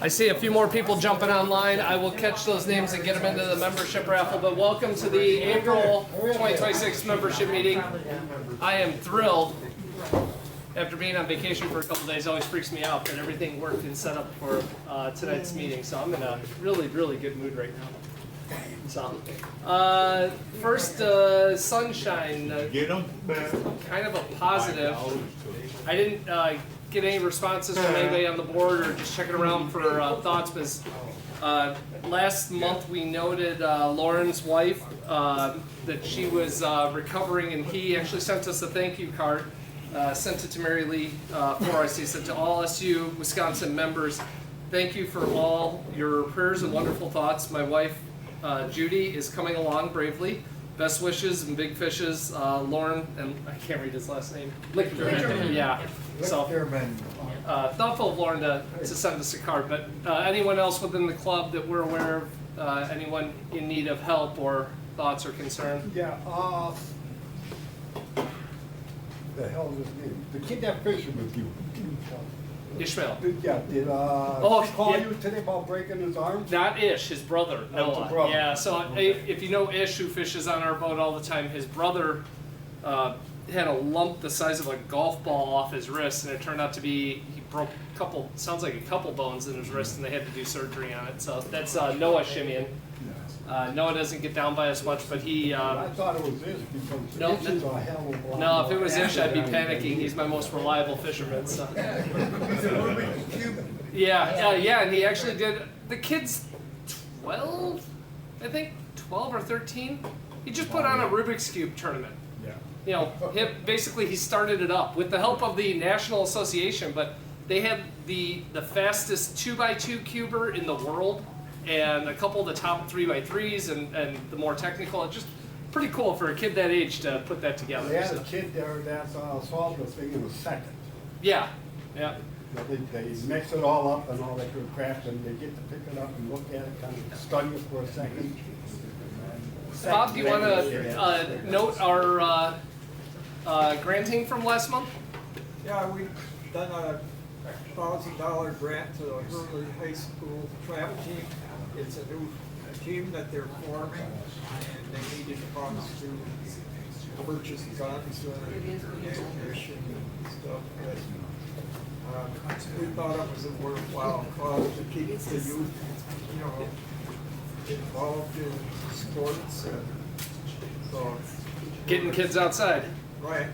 I see a few more people jumping online. I will catch those names and get them into the membership raffle. But welcome to the April 2026 membership meeting. I am thrilled. After being on vacation for a couple days, it always freaks me out that everything worked and set up for tonight's meeting. So I'm in a really, really good mood right now. So, first, sunshine. Kind of a positive. I didn't get any responses from anybody on the board or just checking around for thoughts, because last month we noted Lauren's wife, that she was recovering, and he actually sent us a thank you card. Sent it to Mary Lee for us. He said, to all SU Wisconsin members, thank you for all your prayers and wonderful thoughts. My wife, Judy, is coming along bravely. Best wishes and big fishes. Lauren, and I can't read his last name. Lichterman. Yeah. So, thoughtful of Lauren to send us a card. But anyone else within the club that we're aware of, anyone in need of help or thoughts or concern? Yeah. The hell is his name? The kid that fished with you. Ishmael. Yeah, did he call you today about breaking his arm? Not Ish, his brother, Noah. Brother. Yeah, so if you know Ish, who fishes on our boat all the time, his brother had a lump the size of a golf ball off his wrist, and it turned out to be, he broke sounds like a couple bones in his wrist, and they had to do surgery on it. So that's Noah Shimian. Noah doesn't get down by as much, but he... I thought it was Ish, because Ish is a hell of a lot. No, if it was Ish, I'd be panicking. He's my most reliable fisherman. So. Yeah, and he actually did... The kid's 12, I think, 12 or 13. He just put on a Rubik's Cube tournament. Yeah. You know, basically he started it up with the help of the National Association, but they had the fastest 2x2 cuber in the world, and a couple of the top 3x3s and the more technical. It's just pretty cool for a kid that age to put that together. They had a kid there that solved the thing in a second. Yeah. They mix it all up and all that good crap, and they get to pick it up and look at it, kind of study it for a second. Bob, do you want to note our granting from last month? Yeah, we've done a $1,000 grant to the Hurley High School travel team. It's a new team that they're forming, and they needed funds to purchase guns and ammunition and stuff. But we thought it was a worthwhile cause to keep the youth, involved in sports. So Getting kids outside. right.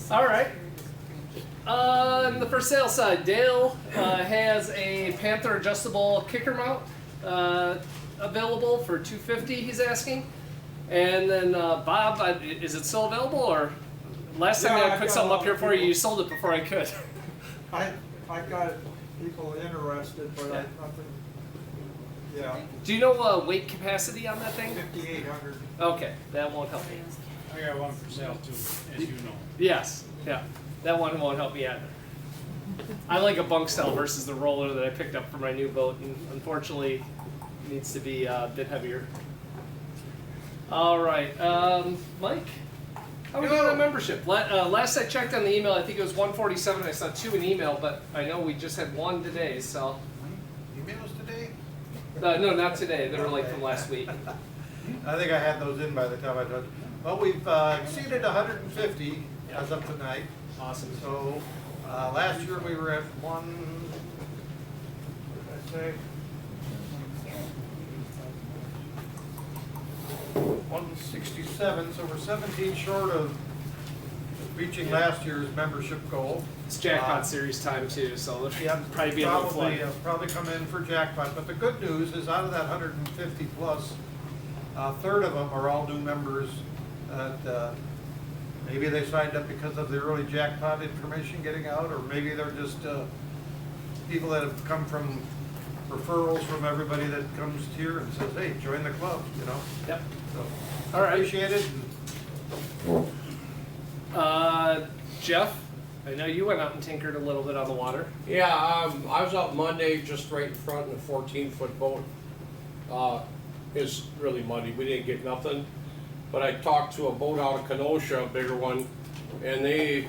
All right. On the for sale side, Dale has a Panther adjustable kicker mount available for $250. He's asking, and then Bob, is it still available, or last time I put something up here for you, you sold it before I could. I got people interested, but Yeah. nothing. Yeah, Do you know weight capacity on that thing? 5,800. Okay, that won't help me. I got one for sale too, as you know. Yes, yeah, that one won't help me either. I like a bunk style versus the roller that I picked up for my new boat, and unfortunately it needs to be a bit heavier. All right, Mike, how are we doing on membership? Last I checked on the email, I think it was 147. I saw 2 in email, but I know we just had 1 today, so. Emails today? No, not today. They were like from last week. I think I had those in by the time I did. Well, we've exceeded 150 as of tonight. Awesome. So last year we were at what did I say? 167. So we're 17 short of reaching last year's membership goal. It's jackpot series time too, so there'll probably be a little flood. Probably come in for jackpot. But the good news is, out of that 150 plus, a third of them are all new members. Maybe they signed up because of the early jackpot information getting out, or maybe they're just people that have come from referrals from everybody that comes here and says, "Hey, join the club," Yep. So, all right. Appreciate it. Jeff, I know you went out and tinkered a little bit on the water. Yeah, I was out Monday just right in front of the 14-foot boat. It's really muddy. We didn't get nothing. But I talked to a boat out of Kenosha, a bigger one, and they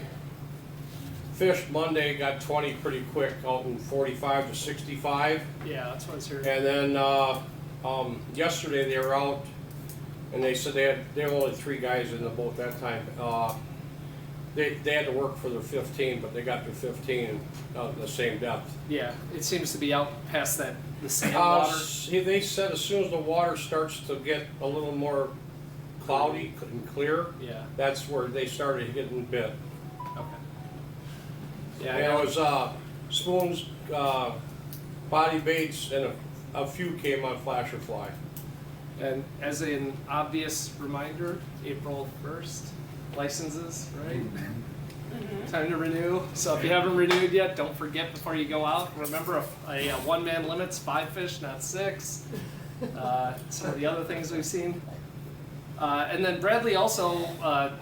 fished Monday, got 20 pretty quick, out in 45 to 65. Yeah, that's what I was hearing. And then yesterday they were out, and they said there were only 3 guys in the boat that time. They had to work for their 15, but they got their 15 the same depth. Yeah, it seems to be out past the sand water. They said as soon as the water starts to get a little more cloudy and clear, Yeah. that's where they started getting bit. Okay. Yeah, I And know. it was spoons, body baits, and a few came on flasher fly. And as an obvious reminder, April 1st, licenses, right? Time to renew. So if you haven't renewed yet, don't forget before you go out. Remember, a one-man limit's 5 fish, not 6. Some of the other things we've seen. And then Bradley also,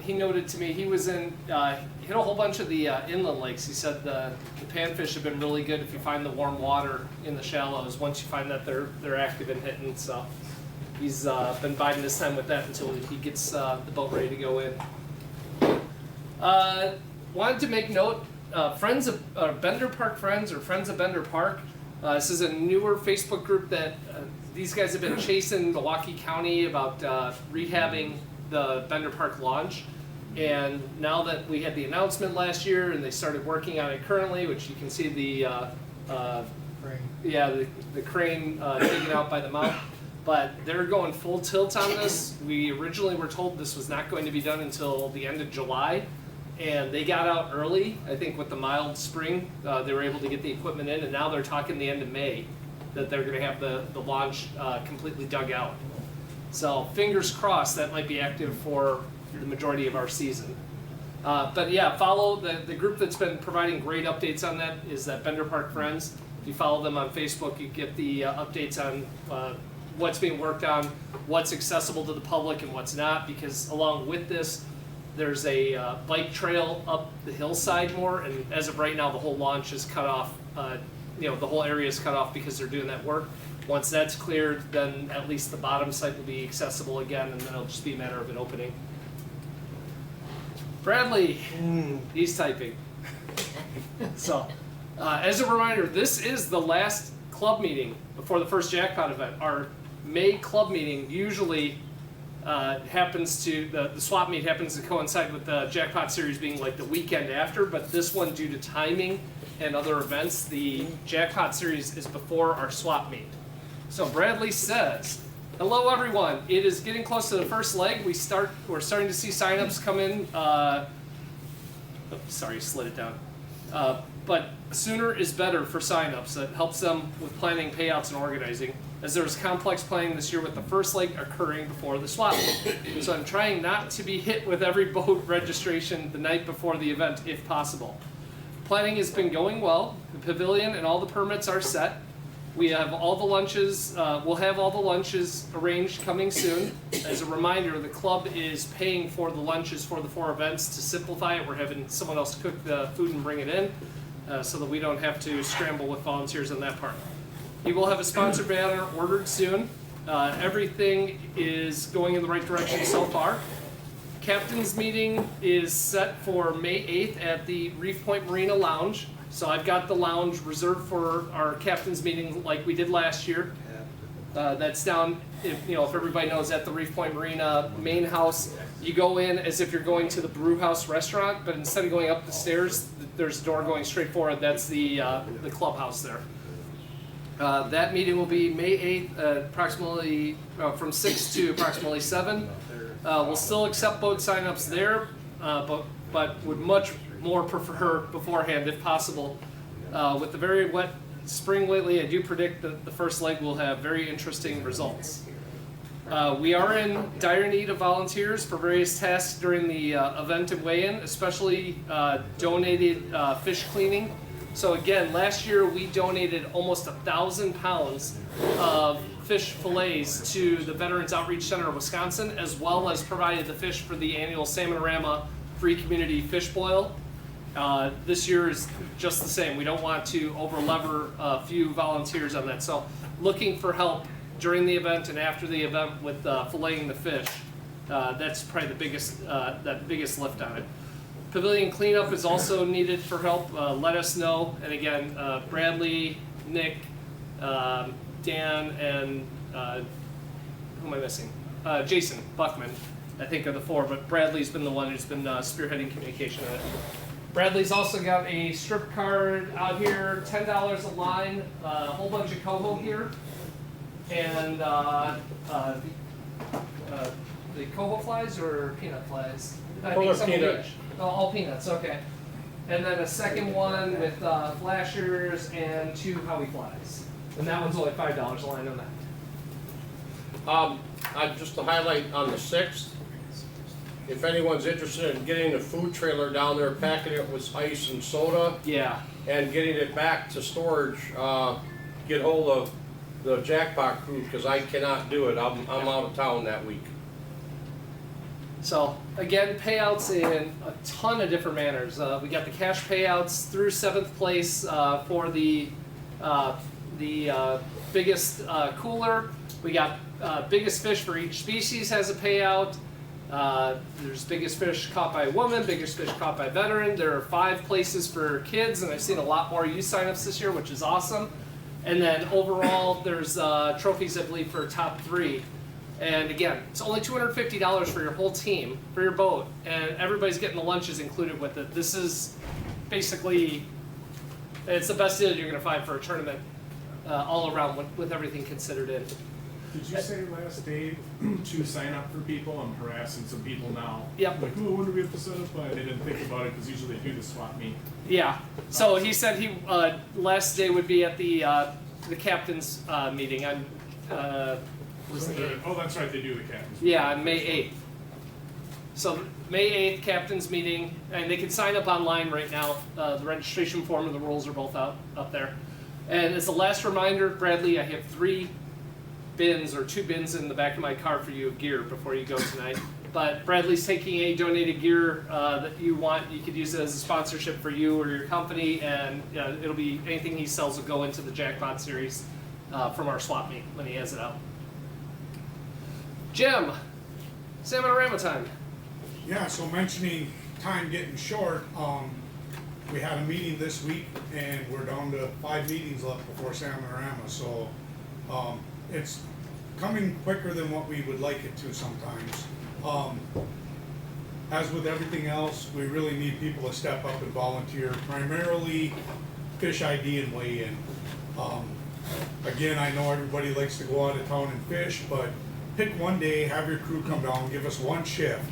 he noted to me, he was in, hit a whole bunch of the inland lakes. He said the panfish have been really good if you find the warm water in the shallows. Once you find that they're active and hitting, so he's been biding his time with that until he gets the boat ready to go in. Wanted to make note, Friends of Bender Park Friends, or Friends of Bender Park. This is a newer Facebook group that these guys have been chasing Milwaukee County about rehabbing the Bender Park launch. And now that we had the announcement last year and they started working on it currently, which you can see the crane digging out by the mouth. But they're going full tilt on this. We originally were told this was not going to be done until the end of July. And they got out early, I think with the mild spring, they were able to get the equipment in, and now they're talking the end of May that they're gonna have the launch completely dug out. So fingers crossed that might be active for the majority of our season. But yeah, follow the group that's been providing great updates on that is that Bender Park Friends. If you follow them on Facebook, you get the updates on what's being worked on, what's accessible to the public and what's not, because along with this, there's a bike trail up the hillside more, and as of right now, the whole launch is cut off. The whole area is cut off because they're doing that work. Once that's cleared, then at least the bottom site will be accessible again, and then it'll just be a matter of an opening. Bradley, he's typing. So, as a reminder, this is the last club meeting before the first jackpot event. Our May club meeting usually happens to, the swap meet happens to coincide with the jackpot series being like the weekend after, but this one, due to timing and other events, the jackpot series is before our swap meet. So Bradley says, hello everyone, it is getting close to the first leg. We're starting to see signups come in, sorry, slid it down. But sooner is better for signups. That helps them with planning, payouts, and organizing, as there was complex planning this year with the first leg occurring before the swap meet. So I'm trying not to be hit with every boat registration the night before the event if possible. Planning has been going well. The pavilion and all the permits are set. We have all the lunches, we'll have all the lunches arranged coming soon. As a reminder, the club is paying for the lunches for the 4 events. To simplify it, we're having someone else cook the food and bring it in, so that we don't have to scramble with volunteers on that part. We will have a sponsor banner ordered soon. Everything is going in the right direction so far. Captain's meeting is set for May 8th at the Reef Point Marina Lounge. So I've got the lounge reserved for our captain's meeting like we did last year. That's down, if everybody knows, at the Reef Point Marina main house. You go in as if you're going to the Brew House restaurant, but instead of going up the stairs, there's a door going straight forward. That's the clubhouse there. That meeting will be May 8th, approximately from 6 to approximately 7. We'll still accept boat signups there, but would much more prefer beforehand if possible. With the very wet spring lately, I do predict that the first leg will have very interesting results. We are in dire need of volunteers for various tasks during the event and weigh-in, especially donated fish cleaning. So again, last year we donated almost 1,000 pounds of fish fillets to the Veterans Outreach Center of Wisconsin, as well as provided the fish for the annual Salmonorama Free Community Fish Boil. This year is just the same. We don't want to over-lever a few volunteers on that. So looking for help during the event and after the event with filleting the fish. That's probably the biggest lift on it. Pavilion cleanup is also needed for help. Let us know. And again, Bradley, Nick, Dan, and who am I missing? Jason Buckman, I think, are the four. But Bradley's been the one who's been spearheading communication on it. Bradley's also got a strip card out here, $10 a line, a whole bunch of coho gear, and the coho flies or peanut flies? I think some of Peanut. each. Oh, all peanuts, okay. And then a second one with flashers and 2 Howie flies. And that one's only $5 a line on that. Just to highlight on the 6th, if anyone's interested in getting the food trailer down there, packing it with ice and soda, Yeah. and getting it back to storage, get hold of the jackpot crew, because I cannot do it. I'm out of town that week. So again, payouts in a ton of different manners. We got the cash payouts through 7th place for the biggest cooler. We got biggest fish for each species has a payout. There's biggest fish caught by a woman, biggest fish caught by a veteran. There are 5 places for kids, and I've seen a lot more youth signups this year, which is awesome. And then overall, there's trophies, I believe, for top 3. And again, it's only $250 for your whole team, for your boat, and everybody's getting the lunches included with it. This is basically, it's the best deal you're going to find for a tournament all around with everything considered in. Did you say last day to sign up for people? I'm harassing some people now. Yep. Like, oh, when do we have to set up? But they didn't think about it because usually they do the swap meet. Yeah. So he said he last day would be at the captain's meeting on. What's the date? Oh, that's right, they do the captain's. Yeah, on May 8th. So May 8th, captain's meeting, and they can sign up online right now. The registration form and the rules are both up there. And as a last reminder, Bradley, I have 3 bins or 2 bins in the back of my car for you of gear before you go tonight. But Bradley's taking any donated gear that you want. You could use it as a sponsorship for you or your company, and it'll be anything he sells will go into the Jackpot series from our swap meet when he has it out. Jim, Salmon-a-Rama time. Yeah, so mentioning time getting short, we had a meeting this week and we're down to 5 meetings left before Salmon-a-Rama, so it's coming quicker than what we would like it to sometimes. As with everything else, we really need people to step up and volunteer, primarily fish ID and weigh in. Again, I know everybody likes to go out of town and fish, but pick one day, have your crew come down, give us one shift,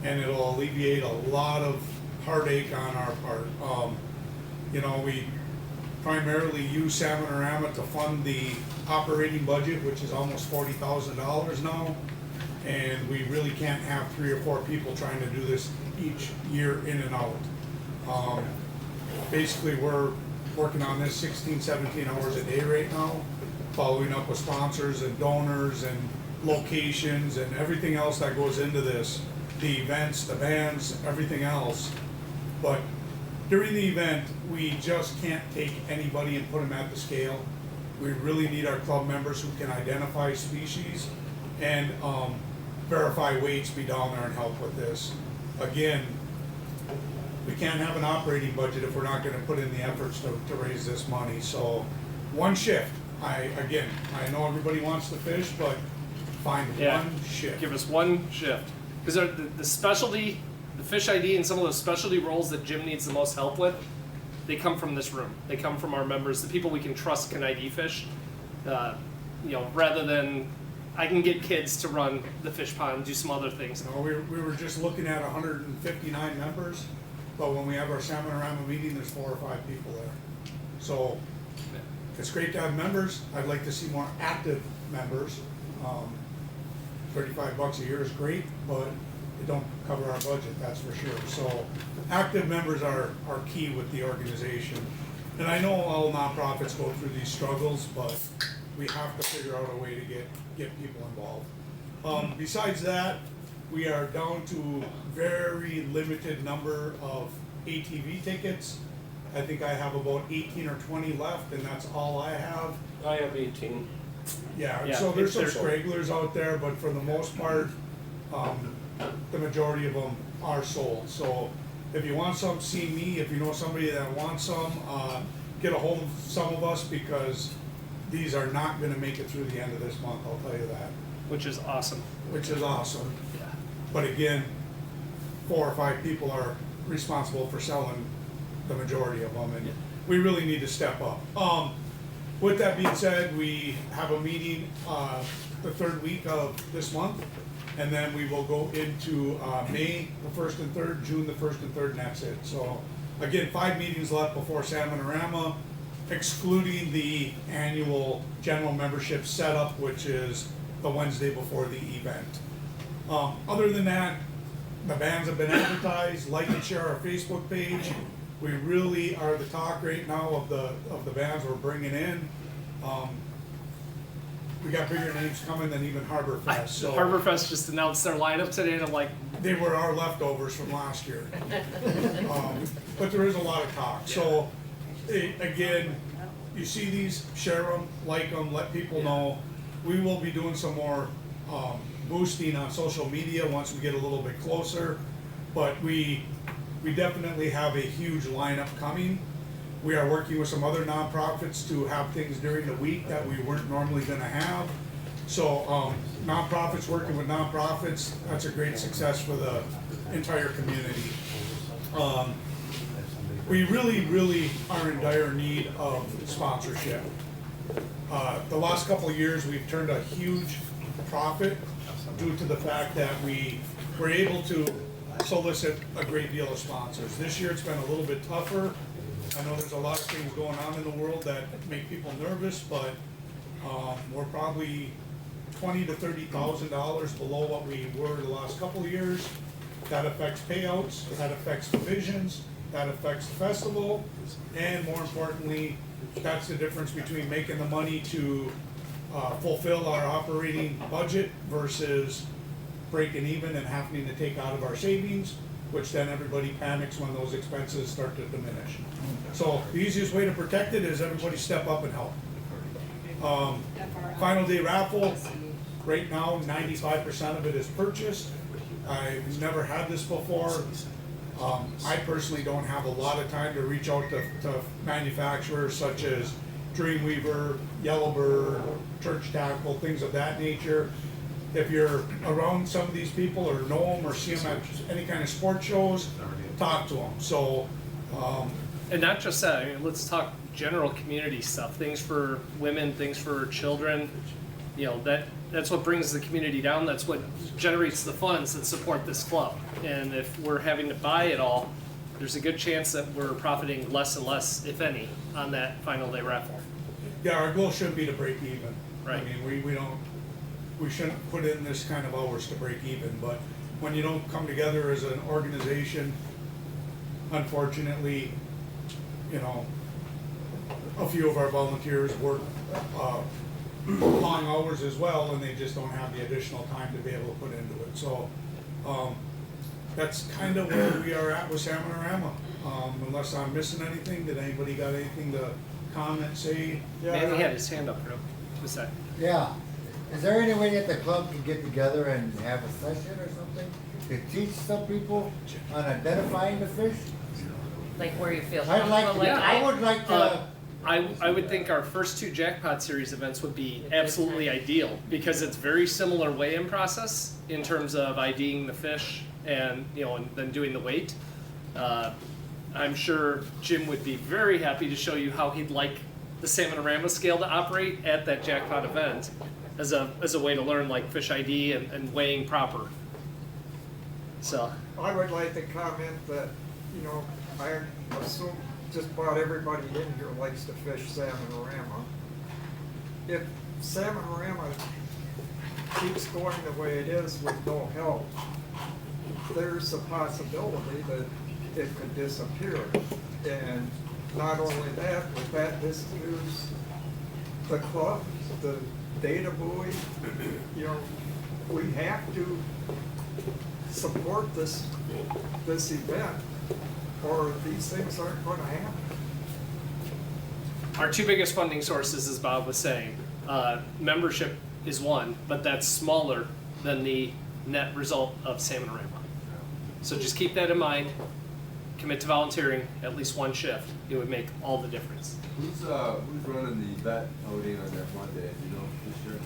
and it'll alleviate a lot of heartache on our part. We primarily use Salmon-a-Rama to fund the operating budget, which is almost $40,000 now, and we really can't have 3 or 4 people trying to do this each year in and out. Basically, we're working on this 16, 17 hours a day right now, following up with sponsors and donors and locations and everything else that goes into this, the events, the bands, everything else. But during the event, we just can't take anybody and put them at the scale. We really need our club members who can identify species and verify weights, be down there and help with this. Again, we can't have an operating budget if we're not gonna put in the efforts to raise this money. So one shift. I know everybody wants to fish, but find one shift. Give us one shift. Because the specialty, the fish ID and some of those specialty roles that Jim needs the most help with, they come from this room. They come from our members, the people we can trust can ID fish. Rather than I can get kids to run the fish pond and do some other things. We were just looking at 159 members, but when we have our Salmon-a-Rama meeting, there's 4 or 5 people there. So it's great to have members. I'd like to see more active members. $35 a year is great, but it don't cover our budget, that's for sure. So active members are key with the organization. And I know all nonprofits go through these struggles, but we have to figure out a way to get people involved. Besides that, we are down to very limited number of ATV tickets. I think I have about 18 or 20 left, and that's all I have. I have 18. Yeah, so there's some there's- stragglers out there, but for the most part, the majority of them are sold. So if you want some, see me. If you know somebody that wants some, get a hold of some of us, because these are not gonna make it through the end of this month, I'll tell you that, Which is awesome. which is awesome. Yeah. But again, 4 or 5 people are responsible for selling the majority of them, and we really need to step up. With that being said, we have a meeting, the 3rd week of this month, and then we will go into, May the 1st and 3rd, June the 1st and 3rd, and that's it. So, again, 5 meetings left before Salmonorama, excluding the annual general membership setup, which is the Wednesday before the event. Other than that, the bands have been advertised. Like and share our Facebook page. We really are the talk right now of the bands we're bringing in. We got bigger names coming than even Harborfest. So Harborfest just announced their lineup today, and I'm like, they were our leftovers from last year. But there is a lot of talk. So again, you see these, share them, like them, let people know. We will be doing some more boosting on social media once we get a little bit closer. But we definitely have a huge lineup coming. We are working with some other nonprofits to have things during the week that we weren't normally gonna have. So nonprofits working with nonprofits, that's a great success for the entire community. We really are in dire need of sponsorship. The last couple of years, we've turned a huge profit due to the fact that we were able to solicit a great deal of sponsors. This year, it's been a little bit tougher. I know there's a lot of things going on in the world that make people nervous, but we're probably $20,000 to $30,000 below what we were the last couple of years. That affects payouts, that affects divisions, that affects the festival, and more importantly, that's the difference between making the money to fulfill our operating budget versus breaking even and having to take out of our savings, which then everybody panics when those expenses start to diminish. So the easiest way to protect it is everybody step up and help. Final day raffle, right now 95% of it is purchased. I've never had this before. I personally don't have a lot of time to reach out to manufacturers such as Dreamweaver, Yellowbird, Church Tackle, things of that nature. If you're around some of these people or know them or see them at any kind of sport shows, talk to them. So, and not just that. I mean, let's talk general community stuff. Things for women, things for children. You know, that's what brings the community down. That's what generates the funds that support this club. And if we're having to buy it all, there's a good chance that we're profiting less and less, if any, on that final day raffle. yeah, our goal shouldn't be to break even. Right. I mean, we shouldn't put in this kind of hours to break even, but when you don't come together as an organization, unfortunately, you know, a few of our volunteers work long hours as well, and they just don't have the additional time to be able to put into it. So that's kind of where we are at with Salmonorama. Unless I'm missing anything, did anybody got anything to comment, say? Manny had his hand up, real. What's that? Yeah. Is there any way that the club can get together and have a session or something to teach some people on identifying the fish? Like where you feel I'd like comfortable, to, like I would like to, I would think our first 2 Jackpot Series events would be absolutely ideal because it's very similar weigh-in process in terms of IDing the fish and, you know, and then doing the weight. I'm sure Jim would be very happy to show you how he'd like the Salmonorama scale to operate at that Jackpot event as a way to learn like fish ID and weighing proper. So I would like to comment that, you know, I assume just about everybody in here likes to fish Salmonorama. If Salmonorama keeps going the way it is with no help, there's a possibility that it could disappear. And not only that, but that disappears the club, the data buoy, you know, we have to support this event, or these things aren't going to happen. our 2 biggest funding sources, as Bob was saying, membership is one, but that's smaller than the net result of Salmonorama. So just keep that in mind. commit to volunteering at least one shift. It would make all the difference. Who's running the vet outing on that Monday, you know, this year?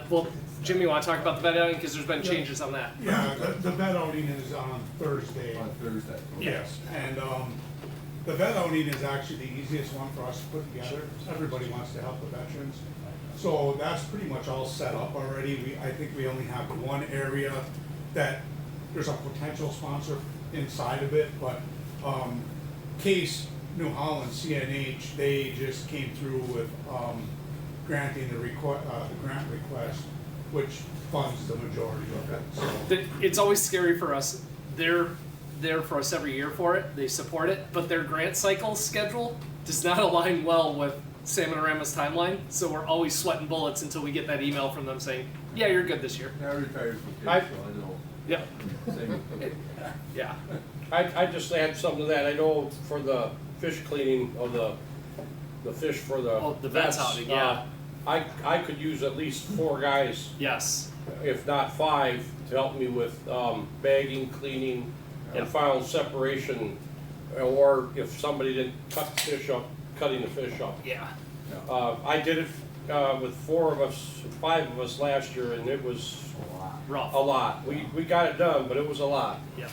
Well, Jim, you want to talk about the vet outing? Because there's been changes on that. Yeah, the vet outing is on Thursday. On Thursday. Yes, and the vet outing is actually the easiest one for us to put together. Everybody wants to help the veterans. So that's pretty much all set up already. I think we only have one area that there's a potential sponsor inside of it, but Case New Holland, CNH, they just came through with granting the grant request, which funds the majority of it. So It's always scary for us. They're there for us every year for it. They support it, but their grant cycle schedule does not align well with Salmon-O-Rama's timeline. So we're always sweating bullets until we get that email from them saying, "Yeah, you're good this year." I retired from Cape, so I know. Yep. Same. Yeah. I just add something to that. I know for the fish cleaning of the fish for the Oh, the vet's outing, yeah. I could use at least 4 guys, Yes. if not 5, to help me with bagging, cleaning, and final separation, or if somebody didn't cut the fish up, cutting the fish up. Yeah. I did it with 4 of us, 5 of us last year, and it was Rough. a lot. We got it done, but it was a lot. Yeah.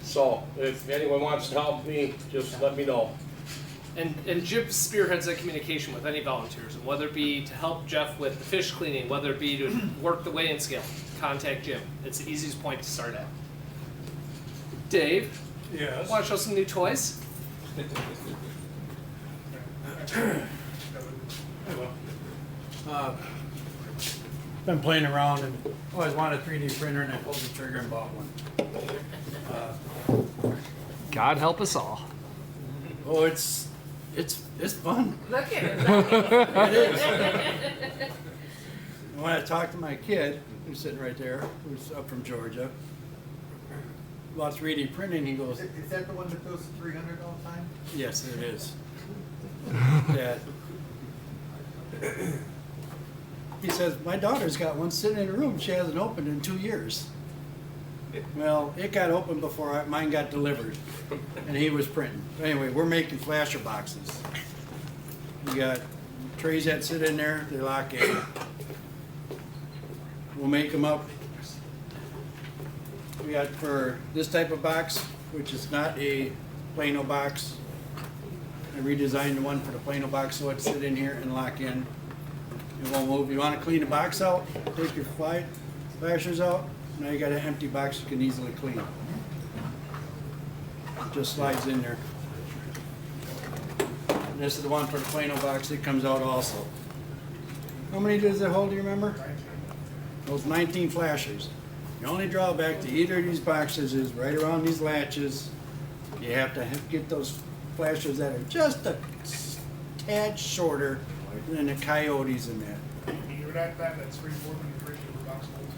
So if anyone wants to help me, just let me know. And Jim spearheads that communication with any volunteers, and whether it be to help Jeff with the fish cleaning, whether it be to work the weigh-in scale, contact Jim. It's the easiest point to start at. Dave, Yes. want to show some new toys? Been playing around and always wanted a 3D printer, and I pulled the trigger and bought one. God help us all. Oh, it's fun. Look at it. It is. When I talked to my kid, who's sitting right there, who's up from Georgia, about 3D printing, he goes, Is that the one that goes to 300 all the time? "Yes, it is." Dad. He says, "My daughter's got one sitting in her room. She hasn't opened in 2 years." Well, it got opened before mine got delivered, and he was printing. Anyway, we're making flasher boxes. We got trays that sit in there, they lock in. We'll make them up. We got for this type of box, which is not a Plano box. I redesigned the one for the Plano box so it sit in here and lock in. It won't move. You want to clean the box out, take your flashers out. Now you got an empty box you can easily clean. It just slides in there. And this is the one for the Plano box. It comes out also. How many does it hold, do you remember? Those 19 flashers. The only drawback to either of these boxes is right around these latches, you have to get those flashers that are just a tad shorter than the coyotes in that. You're at that's 3 more than a Dreamweaver box holds.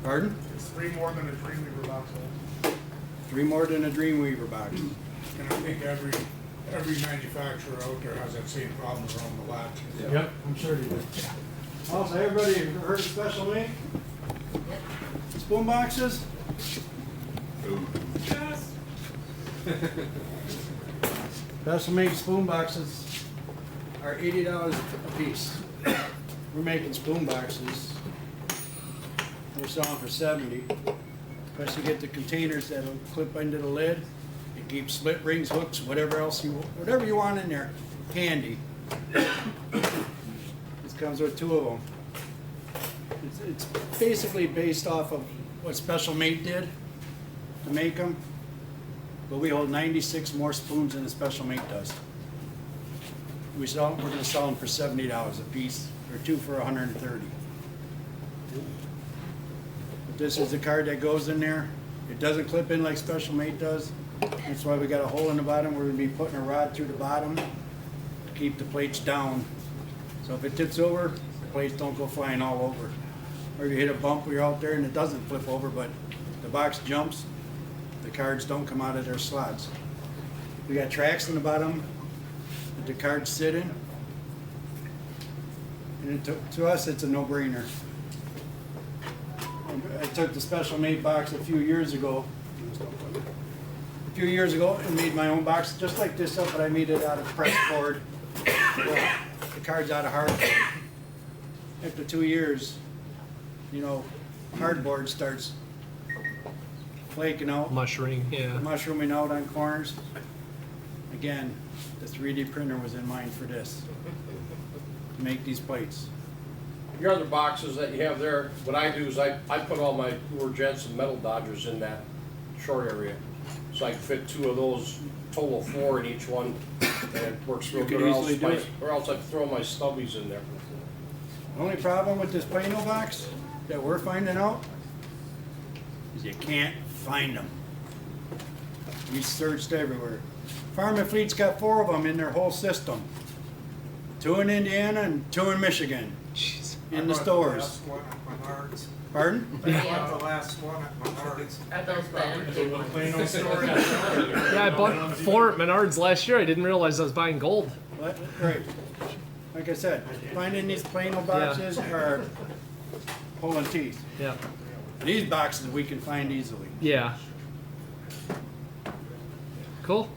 Pardon? It's 3 more than a Dreamweaver box holds. 3 more than a Dreamweaver box. And I think every manufacturer out there has that same problem around the latch. Yep, I'm sure they do. Also, everybody heard of Special Make? Spoon boxes? Yes. Special Make spoon boxes are $80 a piece. We're making spoon boxes. We're selling for $70. Especially get the containers that'll clip into the lid. It keeps split rings, hooks, whatever you want in there, handy. This comes with 2 of them. It's basically based off of what Special Mate did to make them, but we hold 96 more spoons than a Special Mate does. We're going to sell them for $70 a piece, or 2 for $130. But this is the card that goes in there. It doesn't clip in like Special Mate does. That's why we got a hole in the bottom. We're going to be putting a rod through the bottom to keep the plates down. So if it tips over, the plates don't go flying all over. Or you hit a bump where you're out there and it doesn't flip over, but the box jumps, the cards don't come out of their slots. We got tracks in the bottom that the cards sit in. And to us, it's a no-brainer. I took the Special Made box a few years ago. a few years ago and made my own box, just like this up, but I made it out of pressed board. The card's out of hardboard. After 2 years, you know, hardboard starts flaking out, Mushrooming, yeah. mushrooming out on corners. Again, the 3D printer was in mind for this, to make these plates. Your other boxes that you have there, what I do is I put all my Lure Jensen metal dodgers in that short area. So I can fit 2 of those, total of 4 in each one, and it works real You good. can easily do it. Or else I throw my stubbies in there. The only problem with this Plano box that we're finding out is you can't find them. We searched everywhere. Farm and Fleet's got 4 of them in their whole system. 2 in Indiana and 2 in Michigan. In the stores. Last one at Menards. Pardon? I bought the last one at Menards. Are those bad? Plano store. Yeah, I bought 4 at Menards last year. I didn't realize I was buying gold. What? Right. Like I said, finding these Plano boxes are pulling teeth. Yeah. These boxes we can find easily. Yeah. Cool.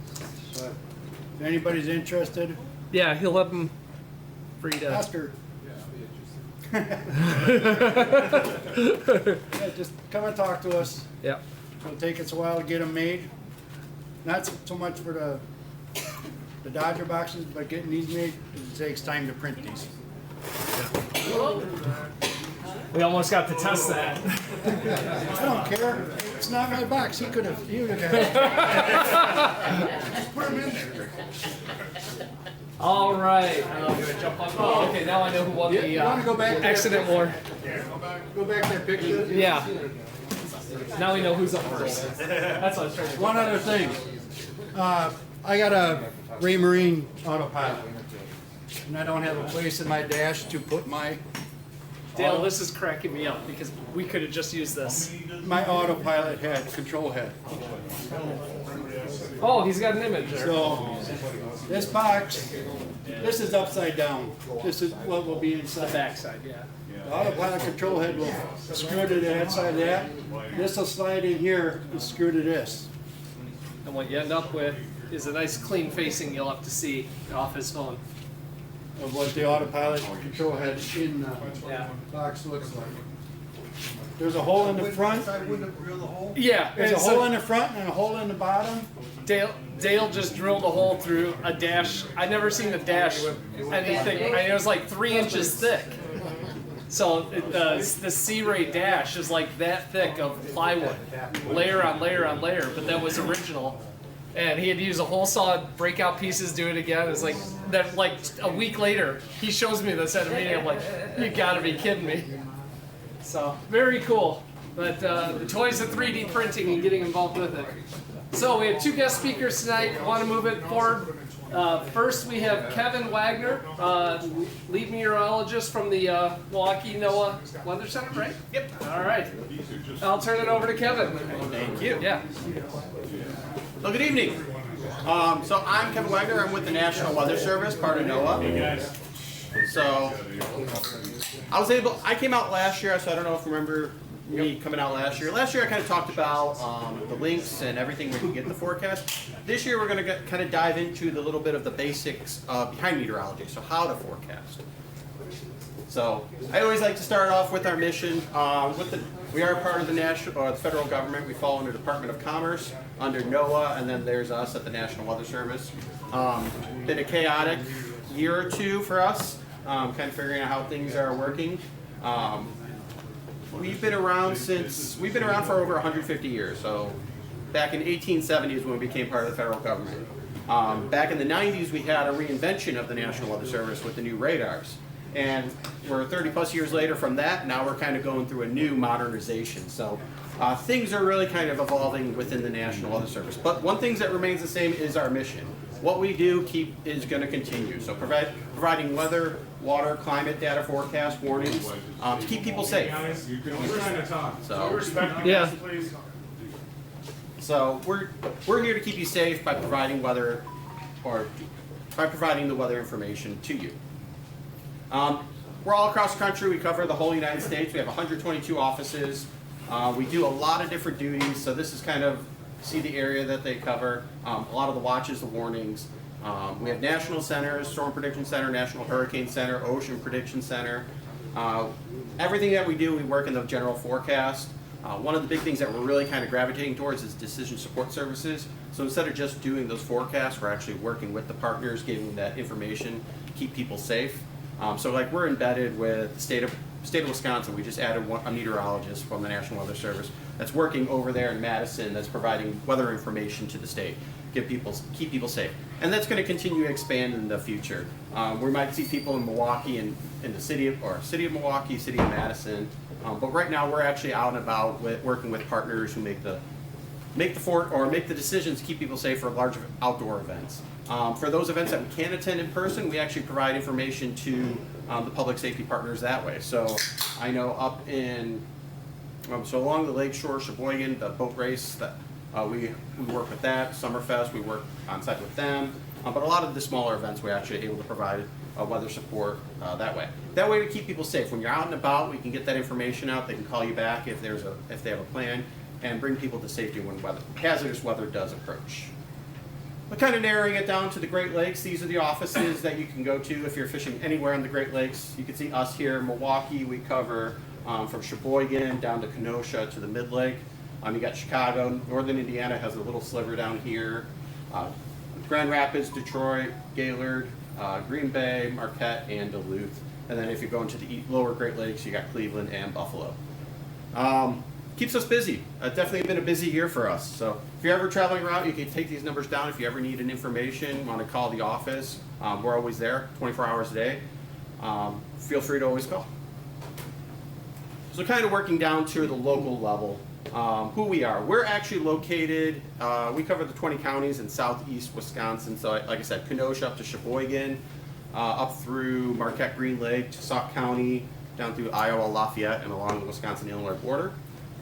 So if anybody's interested, Yeah, he'll have them free to. ask her. Yeah, just come and talk to us. Yeah. It'll take us a while to get them made. Not so much for the Dodger boxes, but getting these made, it takes time to print these. We almost got to test that. I don't care. It's not my box. He would have had it. Just put them in there. All right. Oh, okay. Now I know who won the You wanna go back to that accident war. Go back to that picture. Yeah. Now we know who's up first. That's what I was trying to do. One other thing. I got a Raymarine autopilot, and I don't have a place in my dash to put my Dale, this is cracking me up because we could have just used this. autopilot head, control head. Oh, he's got an image there. So this box, this is upside down. This is what will be inside. The backside, yeah. The autopilot control head will screw to the inside of that. This will slide in here and screw to this. And what you end up with is a nice clean facing you'll have to see off his phone. Of what the autopilot control head in the Yeah. box looks like. There's a hole in the front. Yeah. There's a and hole in the front and a hole in the bottom. Dale just drilled a hole through a dash. I've never seen a dash anything. I mean, it was like 3 inches thick. So the C-Ray dash is like that thick of plywood, layer on layer on layer. But that was original, and he had to use a hole saw, break out pieces, do it again. It's like that. Like a week later, he shows me this at a meeting. I'm like, you gotta be kidding me. So very cool. But the toys of 3D printing and getting involved with it. So we have 2 guest speakers tonight. I want to move it forward. First, we have Kevin Wagner, lead meteorologist from the Milwaukee NOAA Weather Center, right? Yep. All right. I'll turn it over to Kevin. Thank you. Yeah. Well, good evening. So I'm Kevin Wagner. I'm with the National Weather Service, part of NOAA. So I came out last year, so I don't know if you remember me coming out last year. Last year I kind of talked about the links and everything where you can get the forecast. This year we're going to kind of dive into the little bit of the basics behind meteorology, so how to forecast. So I always like to start off with our mission. We are part of the national or the federal government. We fall under the Department of Commerce, under NOAA, and then there's us at the National Weather Service. Been a chaotic year or 2 for us, kind of figuring out how things are working. We've been around for over 150 years. So back in 1870 is when we became part of the federal government. Back in the 90s, we had a reinvention of the National Weather Service with the new radars. And we're 30 plus years later from that, now we're kind of going through a new modernization. So things are really kind of evolving within the National Weather Service. But one thing that remains the same is our mission. What we do is going to continue. So providing weather, water, climate data forecast warnings to keep people safe. So we're here to keep you safe by providing weather, or by providing the weather information to you. We're all across the country. We cover the whole United States. We have 122 offices. We do a lot of different duties. So this is kind of see the area that they cover, a lot of the watches, the warnings. We have national centers, Storm Prediction Center, National Hurricane Center, Ocean Prediction Center. Everything that we do, we work in the general forecast. One of the big things that we're really kind of gravitating towards is decision support services. So instead of just doing those forecasts, we're actually working with the partners, giving that information to keep people safe. So like we're embedded with the state of Wisconsin. We just added a meteorologist from the National Weather Service that's working over there in Madison, that's providing weather information to the state, keep people safe. And that's going to continue to expand in the future. We might see people in Milwaukee and in the city of Milwaukee, city of Madison. But right now we're actually out and about working with partners who make the decisions to keep people safe for large outdoor events. For those events that we can't attend in person, we actually provide information to the public safety partners that way. So I know up in, so along the lake shore, Sheboygan, the boat race, that we work with that. Summerfest, we work on site with them. But a lot of the smaller events, we're actually able to provide weather support that way. That way we keep people safe. When you're out and about, we can get that information out. They can call you back if they have a plan, and bring people to safety when hazardous weather does approach. But kind of narrowing it down to the Great Lakes, these are the offices that you can go to if you're fishing anywhere in the Great Lakes. You can see us here in Milwaukee. We cover from Sheboygan down to Kenosha to the Mid-Lake. You got Chicago, Northern Indiana has a little sliver down here. Grand Rapids, Detroit, Gaylord, Green Bay, Marquette, and Duluth. And then if you go into the lower Great Lakes, you got Cleveland and Buffalo. Keeps us busy. Definitely been a busy year for us. So if you're ever traveling around, you can take these numbers down. If you ever need an information, want to call the office, we're always there, 24 hours a day. Feel free to always call. So kind of working down to the local level, who we are. We're actually located, we cover the 20 counties in southeast Wisconsin. So like I said, Kenosha up to Sheboygan, up through Marquette, Green Lake, to Sauk County, down through Iowa, Lafayette, and along the Wisconsin-Illinois border.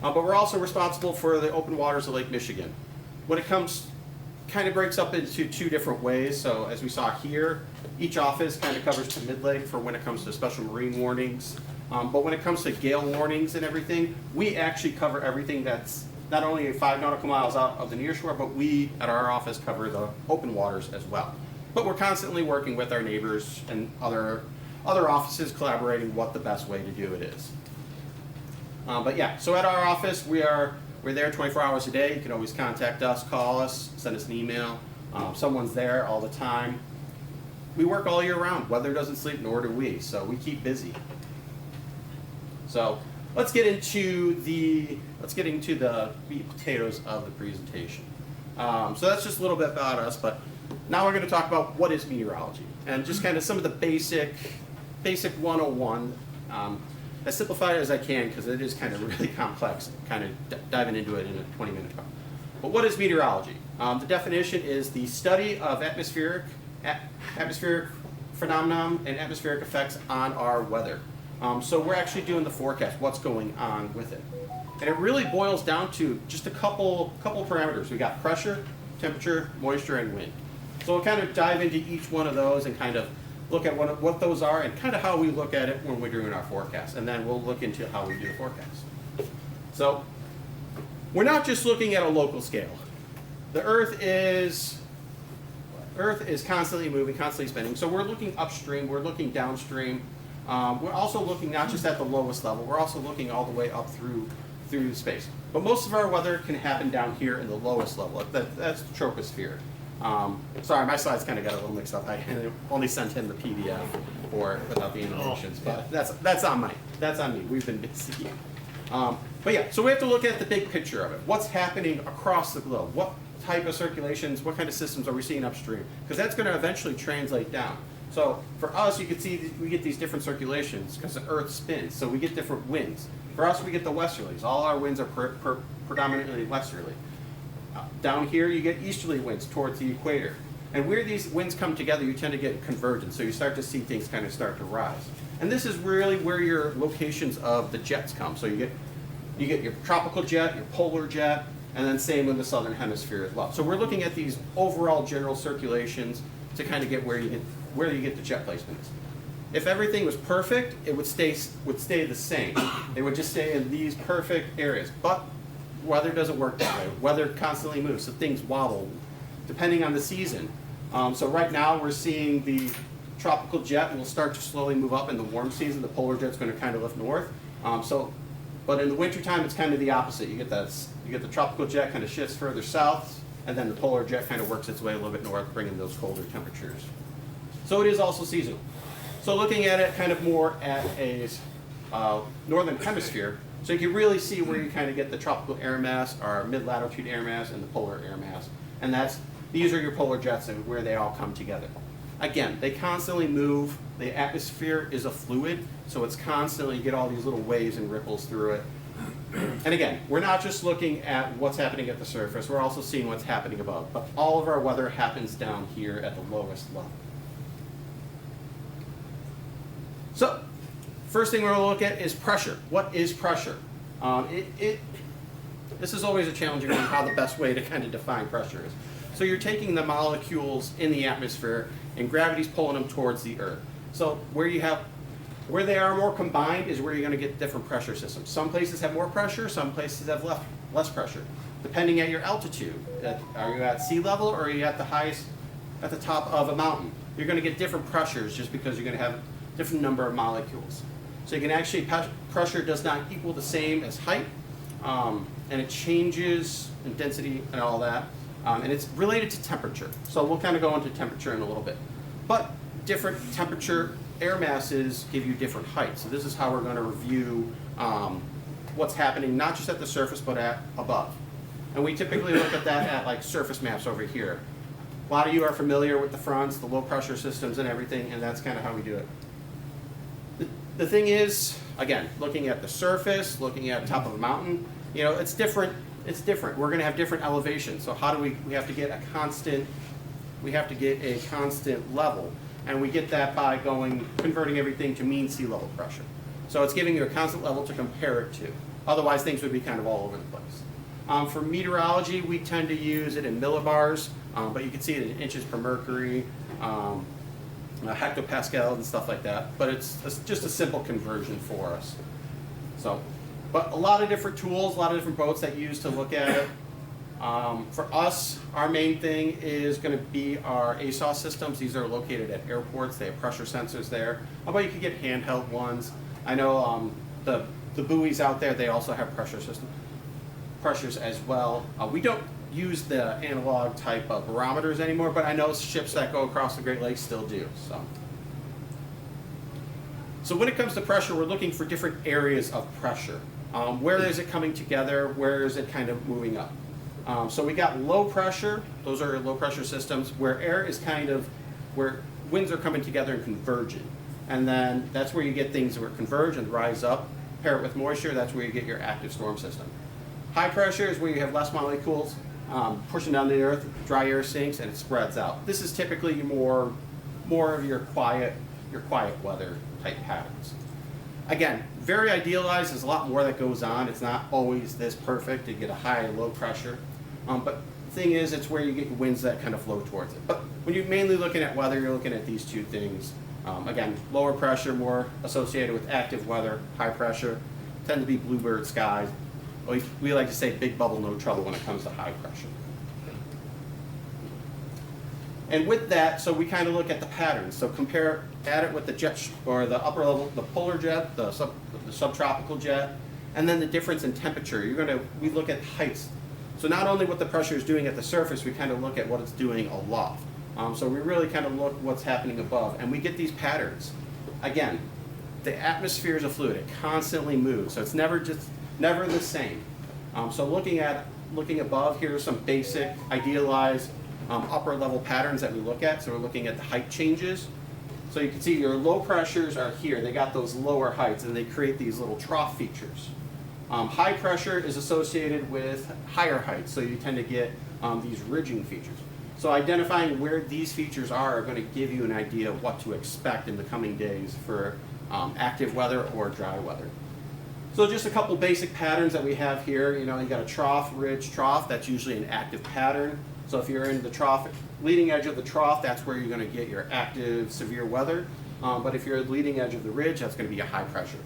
But we're also responsible for the open waters of Lake Michigan. When it comes, kind of breaks up into two different ways. So as we saw here, each office kind of covers the mid-lake for when it comes to special marine warnings. But when it comes to gale warnings and everything, we actually cover everything that's not only 5 nautical miles out of the near shore, but we at our office cover the open waters as well. But we're constantly working with our neighbors and other offices, collaborating what the best way to do it is. But yeah, so at our office, we're there 24 hours a day. You can always contact us, call us, send us an email. Someone's there all the time. We work all year round. Weather doesn't sleep, nor do we. So we keep busy. So let's get into the meat and potatoes of the presentation. So that's just a little bit about us. But now we're going to talk about what is meteorology and just kind of some of the basic 101. As simplified as I can, because it is kind of really complex, kind of diving into it in a 20-minute talk. But what is meteorology? The definition is the study of atmospheric phenomenon and atmospheric effects on our weather. So we're actually doing the forecast, what's going on with it. And it really boils down to just a couple parameters. We got pressure, temperature, moisture, and wind. So we'll kind of dive into each one of those and kind of look at what those are and kind of how we look at it when we're doing our forecast. And then we'll look into how we do the forecast. So we're not just looking at a local scale. The Earth is constantly moving, constantly spinning. So we're looking upstream, we're looking downstream. We're also looking not just at the lowest level, we're also looking all the way up through space. But most of our weather can happen down here in the lowest level. That's the troposphere. Sorry, my slides kind of got a little mixed up. I only sent him the PDF for it without the animations, but that's on me. We've been busy. But yeah, so we have to look at the big picture of it. What's happening across the globe? What type of circulations, what kind of systems are we seeing upstream? Because that's going to eventually translate down. So for us, you can see we get these different circulations because the Earth spins, so we get different winds. For us, we get the westerlies. All our winds are predominantly westerly. Down here, you get easterly winds towards the equator. And where these winds come together, you tend to get convergence. So you start to see things kind of start to rise. And this is really where your locations of the jets come. So you get your tropical jet, your polar jet, and then same in the southern hemisphere as well. So we're looking at these overall general circulations to kind of get where you get the jet placements. If everything was perfect, it would stay the same. It would just stay in these perfect areas. But weather doesn't work that way. Weather constantly moves, so things wobble depending on the season. So right now we're seeing the tropical jet will start to slowly move up in the warm season. The polar jet's going to kind of lift north. But in the wintertime, it's kind of the opposite. You get the tropical jet kind of shifts further south, and then the polar jet kind of works its way a little bit north, bringing those colder temperatures. So it is also seasonal. So looking at it kind of more at a northern hemisphere, so you can really see where you kind of get the tropical air mass, or mid-latitude air mass, and the polar air mass. And these are your polar jets and where they all come together. Again, they constantly move. The atmosphere is a fluid, so it's constantly, you get all these little waves and ripples through it. And again, we're not just looking at what's happening at the surface, we're also seeing what's happening above. But all of our weather happens down here at the lowest level. So, first thing we're going to look at is pressure. What is pressure? This is always a challenging one, how the best way to kind of define pressure is. So you're taking the molecules in the atmosphere and gravity's pulling them towards the Earth. So where they are more combined is where you're going to get different pressure systems. Some places have more pressure, some places have less pressure, depending at your altitude. Are you at sea level or are you at the top of a mountain? You're going to get different pressures just because you're going to have a different number of molecules. So you can actually, pressure does not equal the same as height, and it changes in density and all that. And it's related to temperature. So we'll kind of go into temperature in a little bit. But different temperature air masses give you different heights. So this is how we're going to review what's happening, not just at the surface, but at above. And we typically look at that at like surface maps over here. A lot of you are familiar with the fronts, the low pressure systems and everything, and that's kind of how we do it. The thing is, again, looking at the surface, looking at the top of a mountain, you know, it's different. It's different. We're going to have different elevations. So how do we have to get a constant level, and we get that by converting everything to mean sea level pressure. So it's giving you a constant level to compare it to. Otherwise things would be kind of all over the place. For meteorology, we tend to use it in millibars, but you can see it in inches per mercury, hectopascal and stuff like that. But it's just a simple conversion for us. But a lot of different tools, a lot of different boats that you use to look at it. For us, our main thing is going to be our ASOS systems. These are located at airports. They have pressure sensors there. But you can get handheld ones. I know the buoys out there, they also have pressures as well. We don't use the analog type of barometers anymore, but I know ships that go across the Great Lakes still do. So when it comes to pressure, we're looking for different areas of pressure. Where is it coming together? Where is it kind of moving up? So we got low pressure. Those are low pressure systems where air is where winds are coming together and converging. And then that's where you get things that converge and rise up. Pair it with moisture, that's where you get your active storm system. High pressure is where you have less molecules pushing down the earth, dry air sinks, and it spreads out. This is typically more of your quiet weather type patterns. Again, very idealized. There's a lot more that goes on. It's not always this perfect to get a high or low pressure. But the thing is, it's where you get winds that kind of flow towards it. But when you're mainly looking at weather, you're looking at these two things. Again, lower pressure, more associated with active weather. High pressure tend to be bluebird skies. We like to say big bubble, no trouble when it comes to high pressure. And with that, so we kind of look at the patterns. So compare it with the jet, or the upper level, the polar jet, the subtropical jet, and then the difference in temperature. We look at heights. So not only what the pressure is doing at the surface, we kind of look at what it's doing aloft. So we really kind of look what's happening above, and we get these patterns. Again, the atmosphere is a fluid; it constantly moves, so it's never the same. So looking above, here are some basic idealized upper level patterns that we look at. So we're looking at the height changes. So you can see your low pressures are here. They got those lower heights, and they create these little trough features. High pressure is associated with higher heights, so you tend to get these ridging features. So identifying where these features are going to give you an idea of what to expect in the coming days for active weather or dry weather. So just a couple basic patterns that we have here. You got a trough, ridge, trough. That's usually an active pattern. So if you're in the trough, leading edge of the trough, that's where you're going to get your active, severe weather. But if you're at the leading edge of the ridge, that's going to be a high pressure.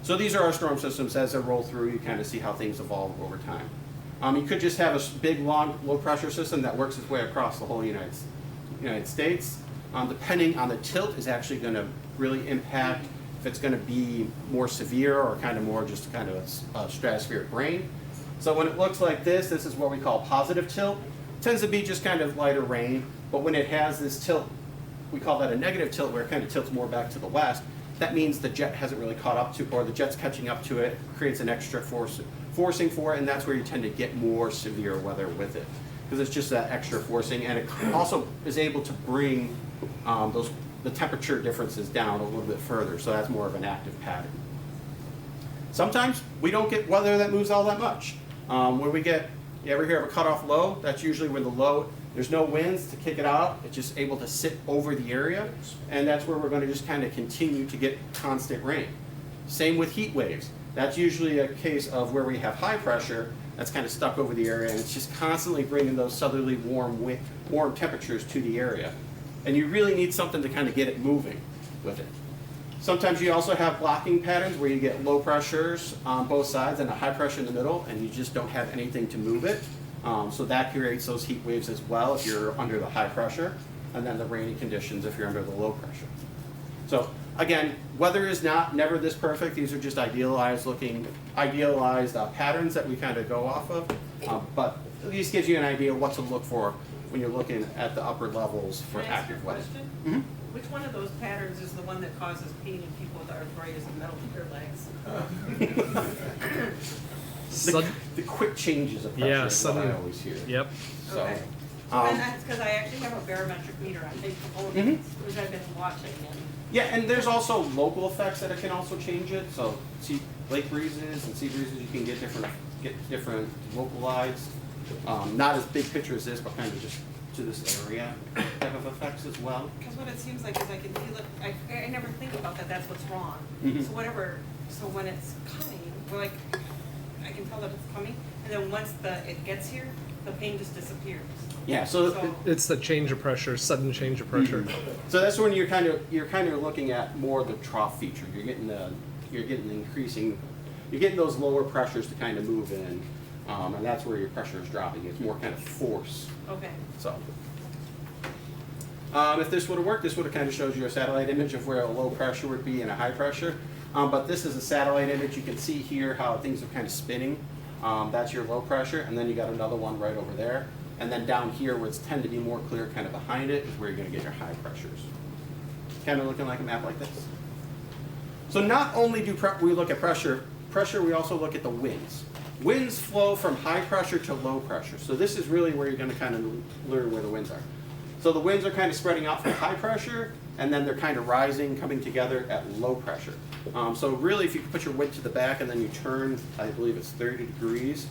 So these are our storm systems. As they roll through, you kind of see how things evolve over time. You could just have a big, long, low-pressure system that works its way across the whole United States. Depending on the tilt is actually going to really impact if it's going to be more severe or kind of more just kind of a stratospheric rain. So when it looks like this is what we call positive tilt. It tends to be just kind of lighter rain, but when it has this tilt, we call that a negative tilt, where it kind of tilts more back to the west. That means the jet hasn't really caught up to, or the jet's catching up to it, creates an extra forcing for it, and that's where you tend to get more severe weather with it, because it's just that extra forcing, and it also is able to bring the temperature differences down a little bit further, so that's more of an active pattern. Sometimes we don't get weather that moves all that much. When we get, you ever hear of a cutoff low? That's usually when the low, there's no winds to kick it out, it's just able to sit over the area, and that's where we're going to just kind of continue to get constant rain. Same with heat waves. That's usually a case of where we have high pressure that's kind of stuck over the area, and it's just constantly bringing those southerly warm temperatures to the area. And you really need something to kind of get it moving with it. Sometimes you also have blocking patterns where you get low pressures on both sides and a high pressure in the middle, and you just don't have anything to move it. So that creates those heat waves as well if you're under the high pressure, and then the rainy conditions if you're under the low pressure. So again, weather is never this perfect. These are just idealized patterns that we kind of go off of, but at least gives you an idea of what to look for when you're looking at the upper levels for active weather. Mm-hmm. Which one of those patterns is the one that causes pain in people with arthritis and metal in their legs? The quick changes of pressure is what I always hear. Yep. So, okay. And that's because I actually have a barometric meter on big components, which I've been watching. Yeah, and there's also local effects that it can also change it. So, lake breezes and sea breezes, you can get different localized, not as big picture as this, but kind of just to this area type of effects as well. Because what it seems like is I can feel it. I never think about that. That's what's wrong. So when it's coming, like I can tell that it's coming, and then once it gets here, the pain just disappears. Yeah, so it's the change of pressure, sudden change of pressure. So that's when you're kind of looking at more the trough feature. You're getting those lower pressures to kind of move in, and that's where your pressure is dropping. It's more kind of force. Okay. So if this would have worked, this would have kind of shows you a satellite image of where a low pressure would be and a high pressure. But this is a satellite image. You can see here how things are kind of spinning. That's your low pressure, and then you got another one right over there. And then down here, where it's tend to be more clear kind of behind it, is where you're going to get your high pressures. Kind of looking like a map like this. So not only do we look at pressure, we also look at the winds. Winds flow from high pressure to low pressure. So this is really where you're going to kind of learn where the winds are. So the winds are kind of spreading out from high pressure, and then they're kind of rising, coming together at low pressure. So really, if you put your wind to the back and then you turn, I believe it's 30 degrees,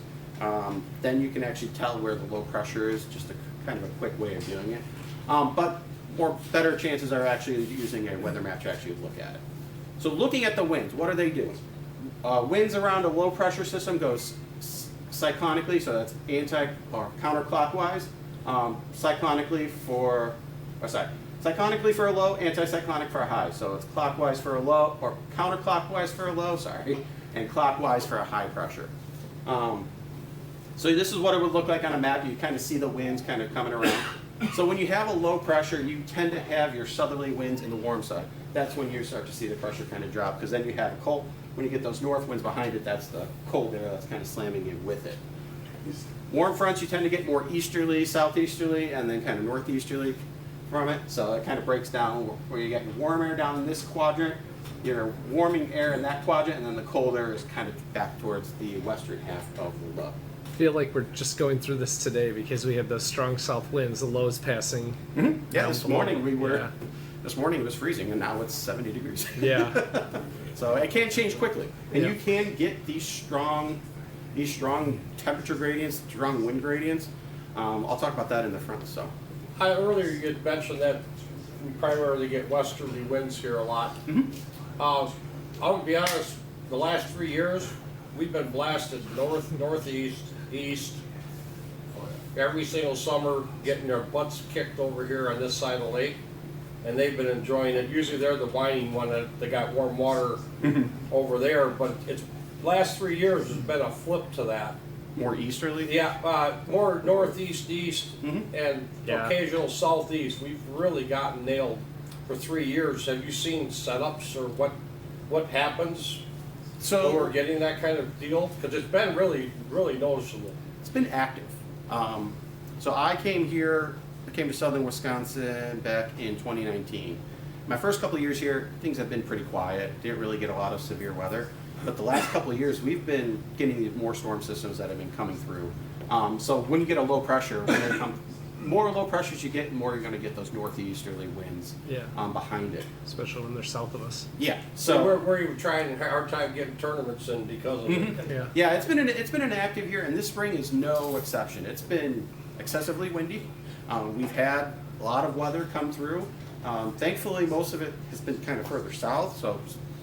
then you can actually tell where the low pressure is, just a kind of a quick way of doing it. But better chances are actually using a weather map to actually look at it. So looking at the winds, what are they doing? Winds around a low pressure system goes cyclonically, so that's counterclockwise. Cyclonically for a low, anticyclonic for a high. So it's clockwise for a low, or counterclockwise for a low, and clockwise for a high pressure. So this is what it would look like on a map. You kind of see the winds kind of coming around. So when you have a low pressure, you tend to have your southerly winds in the warm side. That's when you start to see the pressure kind of drop, because then you have cold. When you get those north winds behind it, that's the cold air that's kind of slamming in with it. Warm fronts, you tend to get more easterly, southeasterly, and then kind of northeasterly from it. So it kind of breaks down where you get warm air down in this quadrant, your warming air in that quadrant, and then the cold air is kind of back towards the western half of the low. I feel like we're just going through this today because we have those strong south winds, the lows passing. Mm-hmm. Yeah, this morning this morning it was freezing, and now it's 70 degrees. Yeah. So it can change quickly, and you can get these strong temperature gradients, strong wind gradients. I'll talk about that in the front. So earlier you had mentioned that we primarily get westerly winds here a lot. Mm-hmm. I'll be honest, the last 3 years we've been blasted north, northeast, east, every single summer, getting their butts kicked over here on this side of the lake, and they've been enjoying it. Usually they're the whining one that they got warm water over there, but it's last 3 years has been a flip to that. more easterly. Yeah, more northeast, east, and Yeah. occasional southeast. We've really gotten nailed for 3 years. Have you seen setups or what happens when we're getting that kind of deal? Because it's been really, really noticeable. It's been active. So I came to Southern Wisconsin back in 2019. My first couple of years here, things have been pretty quiet. Didn't really get a lot of severe weather. But the last couple of years, we've been getting more storm systems that have been coming through. So when you get a low pressure, more low pressures you get, the more you're going to get those northeasterly winds behind it. Especially when they're south of us. Yeah. So we're even trying a hard time getting tournaments in because of it. Yeah. Yeah, it's been an active year, and this spring is no exception. It's been excessively windy. We've had a lot of weather come through. Thankfully, most of it has been kind of further south, so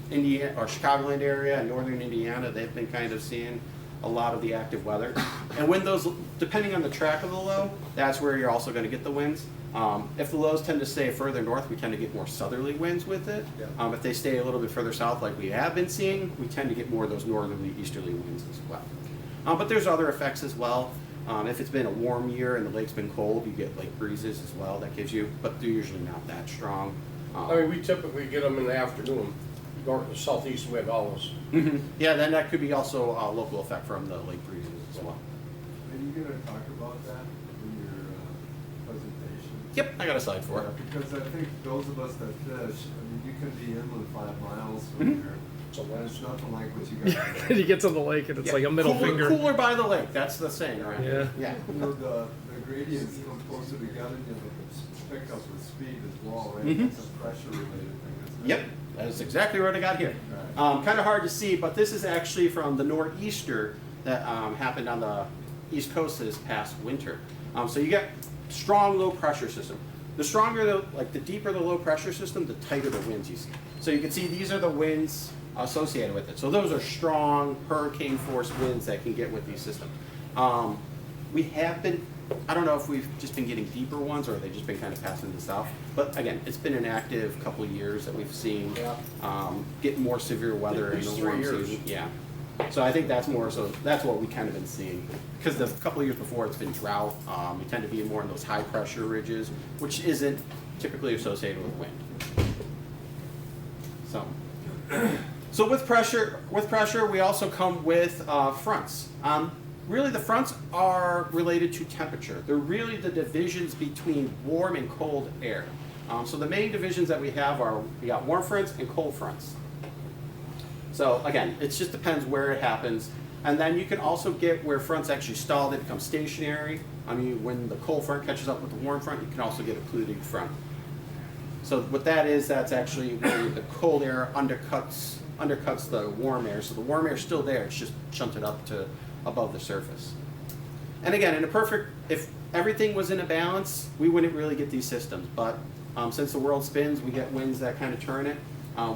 Indiana or Chicagoland area and northern Indiana, they've been kind of seeing a lot of the active weather. And when those, depending on the track of the low, that's where you're also going to get the winds. If the lows tend to stay further north, we tend to get more southerly winds with it. If they stay a little bit further south, like we have been seeing, we tend to get more of those northerly, easterly winds as well. But there's other effects as well. If it's been a warm year and the lake's been cold, you get lake breezes as well. That gives you, but they're usually not that strong. I mean, we typically get them in the afternoon, north to southeast wind always. Yeah, then that could be also a local effect from the lake breezes as well. Are you gonna talk about that in your presentation? Yep, I got a slide for it. Yeah, because I think those of us that fish, I mean, you can be inland 5 miles from here. So it's nothing like what you got. He gets on the lake and it's like a middle finger. Cooler by the lake, that's the saying, right? Yeah. Yeah. You know, the gradients come closer together, you know, the pick up with speed as well, right? It's a pressure related thing, isn't it? Yep, that's exactly what I got here. Kind of hard to see, but this is actually from the nor'easter that happened on the east coast this past winter. So you get strong low pressure system. The stronger, the deeper the low pressure system, the tighter the winds you see. So you can see these are the winds associated with it. So those are strong hurricane force winds that can get with these systems. We have been, I don't know if we've just been getting deeper ones or they've just been kind of passing to the south. But again, it's been an active couple of years that we've seen get more severe weather in the warm season. Yeah. So I think that's more, so that's what we kind of been seeing. Because the couple of years before it's been drought, we tend to be more in those high pressure ridges, which isn't typically associated with wind. So with pressure, we also come with fronts. Really, the fronts are related to temperature. They're really the divisions between warm and cold air. So the main divisions that we have are, we got warm fronts and cold fronts. So again, it just depends where it happens. And then you can also get where fronts actually stall, they become stationary. I mean, when the cold front catches up with the warm front, you can also get a occluding front. So what that is, that's actually where the cold air undercuts the warm air. So the warm air is still there, it's just shunted up to above the surface. And again, if everything was in a balance, we wouldn't really get these systems. But since the world spins, we get winds that kind of turn it.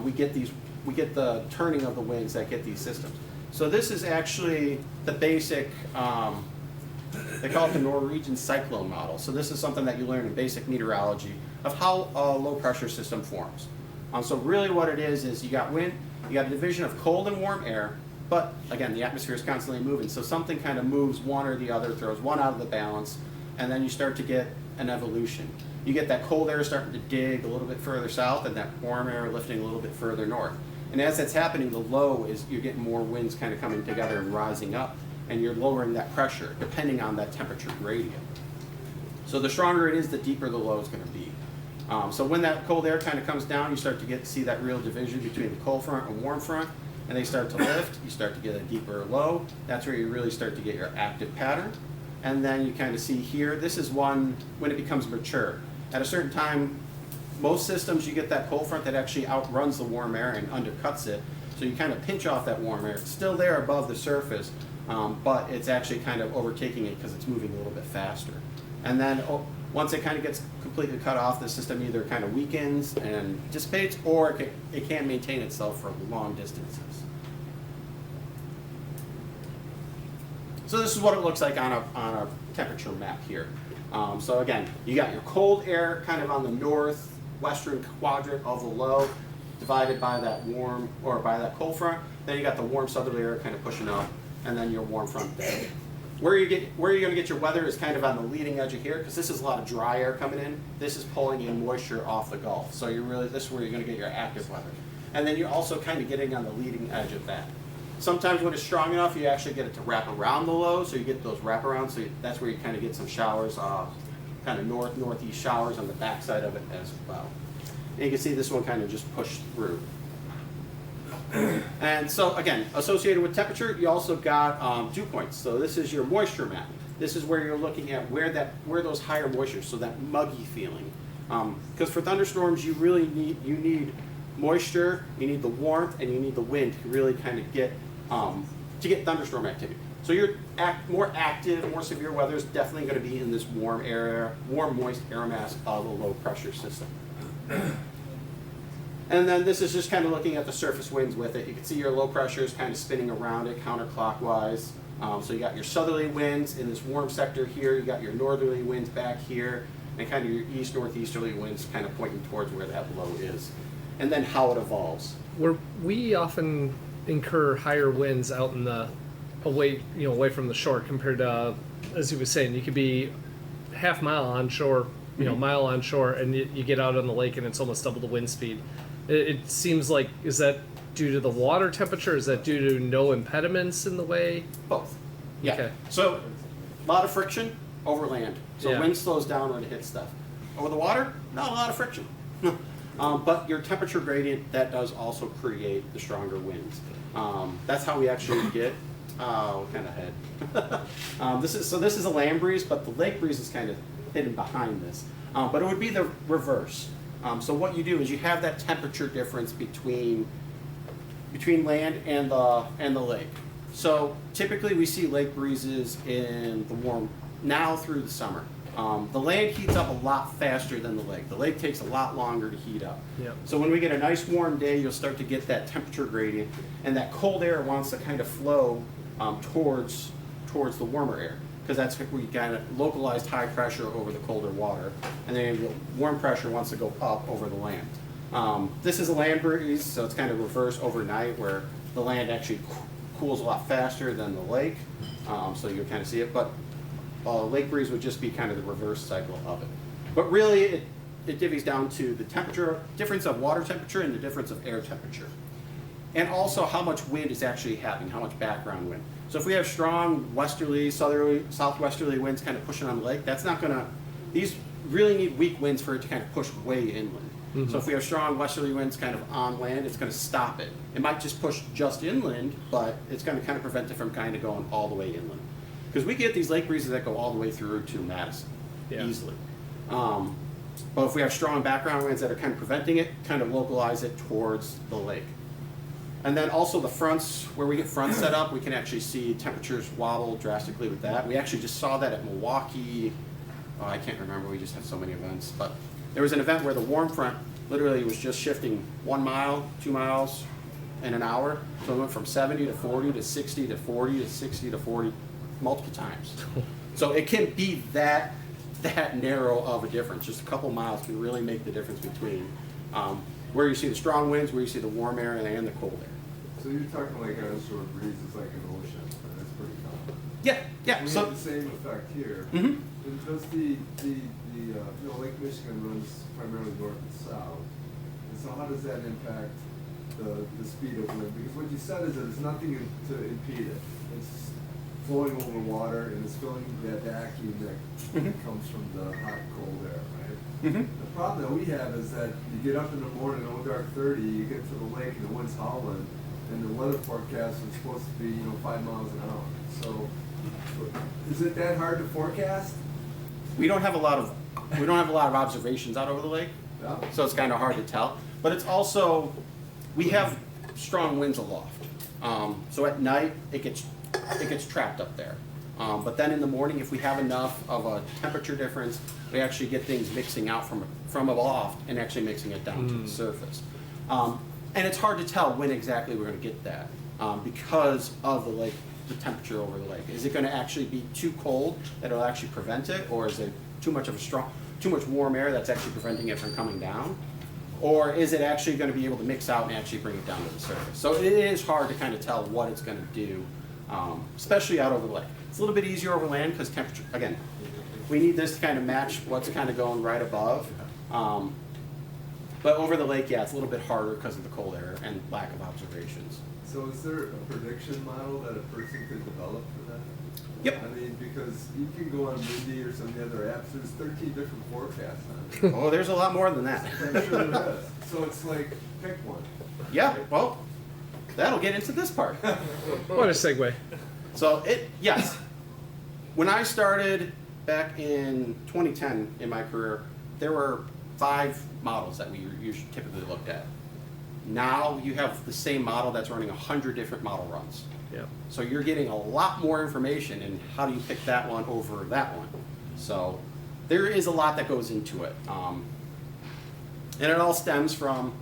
We get the turning of the winds that get these systems. So this is actually the basic, they call it the Norwegian cyclone model. So this is something that you learn in basic meteorology of how a low pressure system forms. So really what it is you got wind, you got a division of cold and warm air, but again, the atmosphere is constantly moving. So something kind of moves one or the other, throws one out of the balance, and then you start to get an evolution. You get that cold air starting to dig a little bit further south and that warm air lifting a little bit further north. And as that's happening, the low is you're getting more winds kind of coming together and rising up, and you're lowering that pressure depending on that temperature gradient. So the stronger it is, the deeper the low is going to be. So when that cold air kind of comes down, you start to see that real division between the cold front and warm front, and they start to lift. You start to get a deeper low. That's where you really start to get your active pattern. And then you kind of see here, this is one when it becomes mature. At a certain time, most systems, you get that cold front that actually outruns the warm air and undercuts it. So you kind of pinch off that warm air. It's still there above the surface, but it's actually kind of overtaking it because it's moving a little bit faster. And then once it kind of gets completely cut off, the system either kind of weakens and dissipates, or it can maintain itself for long distances. So this is what it looks like on a temperature map here. So again, you got your cold air kind of on the northwestern quadrant of the low, divided by that warm, or by that cold front. Then you got the warm southerly air kind of pushing up, and then your warm front there. Where you're going to get your weather is kind of on the leading edge of here, because this is a lot of dry air coming in. This is pulling in moisture off the Gulf. So this is where you're going to get your active weather. And then you're also kind of getting on the leading edge of that. Sometimes when it's strong enough, you actually get it to wrap around the low, so you get those wraparounds. So that's where you kind of get some showers, kind of northeast showers on the backside of it as well. And you can see this one kind of just pushed through. And so again, associated with temperature, you also got dew points. So this is your moisture map. This is where you're looking at where those higher moistures, so that muggy feeling. Because for thunderstorms, you really need moisture, you need the warmth, and you need the wind to really kind of get thunderstorm activity. So your more active, more severe weather is definitely going to be in this warm, moist air mass of a low pressure system. And then this is just kind of looking at the surface winds with it. You can see your low pressure is kind of spinning around it counterclockwise. So you got your southerly winds in this warm sector here, you got your northerly winds back here, and kind of your northeasterly winds kind of pointing towards where that low is. And then how it evolves. We often incur higher winds out in the away from the shore compared to, as he was saying, you could be half mile onshore, mile onshore, and you get out on the lake and it's almost double the wind speed. It seems like, is that due to the water temperature? Is that due to no impediments in the way? Both. Yeah. Okay. So a lot of friction over land. So Yeah. wind slows down when it hits stuff. Over the water, not a lot of friction. But your temperature gradient, that does also create the stronger winds. That's how we actually get, what kind of head? This is a land breeze, but the lake breeze is kind of hidden behind this. But it would be the reverse. So what you do is you have that temperature difference between land and the lake. So typically we see lake breezes in the warm, now through the summer. The land heats up a lot faster than the lake. The lake takes a lot longer to heat up. Yep. So when we get a nice warm day, you'll start to get that temperature gradient, and that cold air wants to kind of flow towards the warmer air, because that's where you got a localized high pressure over the colder water, and then the warm pressure wants to go up over the land. This is a land breeze, so it's kind of reverse overnight, where the land actually cools a lot faster than the lake, so you kind of see it. But lake breeze would just be kind of the reverse cycle of it. But really, it divvies down to the temperature, difference of water temperature and the difference of air temperature. And also how much wind is actually happening, how much background wind. So if we have strong westerly, southerly, southwesterly winds kind of pushing on the lake, that's not gonna, these really need weak winds for it to kind of push way inland. Mm-hmm. So if we have strong westerly winds kind of on land, it's gonna stop it. It might just push just inland, but it's gonna kind of prevent it from kind of going all the way inland. Because we get these lake breezes that go all the way through to Madison, easily. But if we have strong background winds that are kind of preventing it, kind of localize it towards the lake. And then also the fronts, where we get fronts set up, we can actually see temperatures wobble drastically with that. We actually just saw that at Milwaukee. Oh, I can't remember, we just had so many events. But there was an event where the warm front literally was just shifting 1 mile, 2 miles in an hour. So it went from 70 to 40 to 60 to 40 to 60 to 40 multiple times. So it can be that narrow of a difference. Just a couple miles can really make the difference between where you see the strong winds, where you see the warm air and the cold air. So you're talking like onshore breezes like an ocean, and that's pretty common. Yeah. We So have the same effect here. Mhm. And does Lake Michigan runs primarily north and south. And so how does that impact the speed of wind? Because what you said is that there's nothing to impede it. It's flowing over water and it's filling that vacuum that comes from the hot, cold air, right? The problem that we have is that you get up in the morning, oh dark 30, you get to the lake and the wind's howling, and the weather forecast is supposed to be 5 miles an hour. So is it that hard to forecast? we don't have a lot of observations out over the lake, so it's kind of hard to tell. But it's also, we have strong winds aloft, so at night it gets trapped up there. But then in the morning, if we have enough of a temperature difference, we actually get things mixing out from aloft and actually mixing it down to the surface. And it's hard to tell when exactly we're going to get that because of the lake, the temperature over the lake. Is it going to actually be too cold that it'll actually prevent it, or is it too much warm air that's actually preventing it from coming down? Or is it actually going to be able to mix out and actually bring it down to the surface? So it is hard to kind of tell what it's going to do especially out over the lake. It's a little bit easier over land because temperature, again, we need this to kind of match what's kind of going right above. But over the lake, yeah, it's a little bit harder because of the cold air and lack of observations. So is there a prediction model that a person could develop for that? Yep. I mean, because you can go on Windy or some of the other apps, there's 13 different forecasts on it. Oh, there's a lot more than that. I'm sure there is. So it's like, pick one. Yeah, well, that'll get into this part. What a segue. So yes, when I started back in 2010 in my career, there were 5 models that we usually typically looked at. Now you have the same model that's running 100 different model runs. Yeah. So you're getting a lot more information, and how do you pick that one over that one? So there is a lot that goes into it. And it all stems from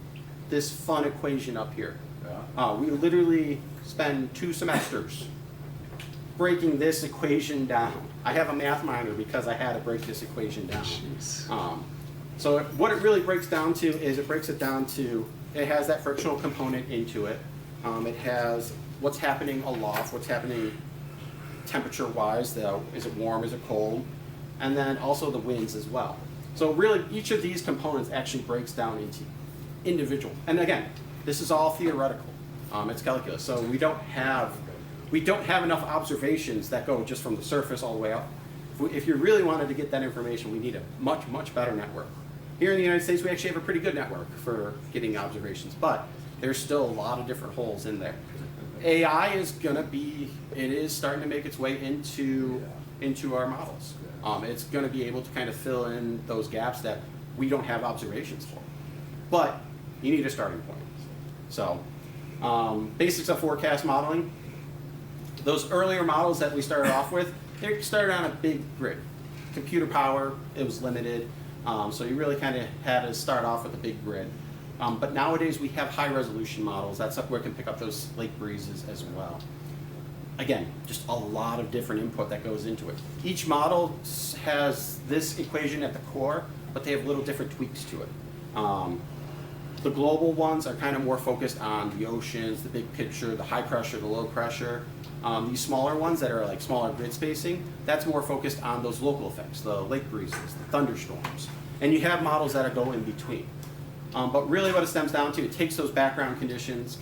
this fun equation up here. We literally spend 2 semesters breaking this equation down. I have a math minor because I had to break this equation down. So what it really breaks down to is it breaks it down to, it has that frictional component into it. It has what's happening aloft, what's happening temperature-wise, is it warm, is it cold, and then also the winds as well. So really, each of these components actually breaks down into individual. And again, this is all theoretical. It's calculus. So we don't have enough observations that go just from the surface all the way up. If you really wanted to get that information, we need a much, much better network. Here in the United States, we actually have a pretty good network for getting observations, but there's still a lot of different holes in there. AI is it is starting to make its way into our models. It's gonna be able to kind of fill in those gaps that we don't have observations for. But you need a starting point. So, basics of forecast modeling. Those earlier models that we started off with, they started on a big grid. Computer power, it was limited, so you really kind of had to start off with a big grid. But nowadays we have high resolution models. That's where it can pick up those lake breezes as well. Again, just a lot of different input that goes into it. Each model has this equation at the core, but they have little different tweaks to it. The global ones are kind of more focused on the oceans, the big picture, the high pressure, the low pressure. These smaller ones that are like smaller grid spacing, that's more focused on those local effects, the lake breezes, the thunderstorms. And you have models that go in between. But really what it stems down to, it takes those background conditions,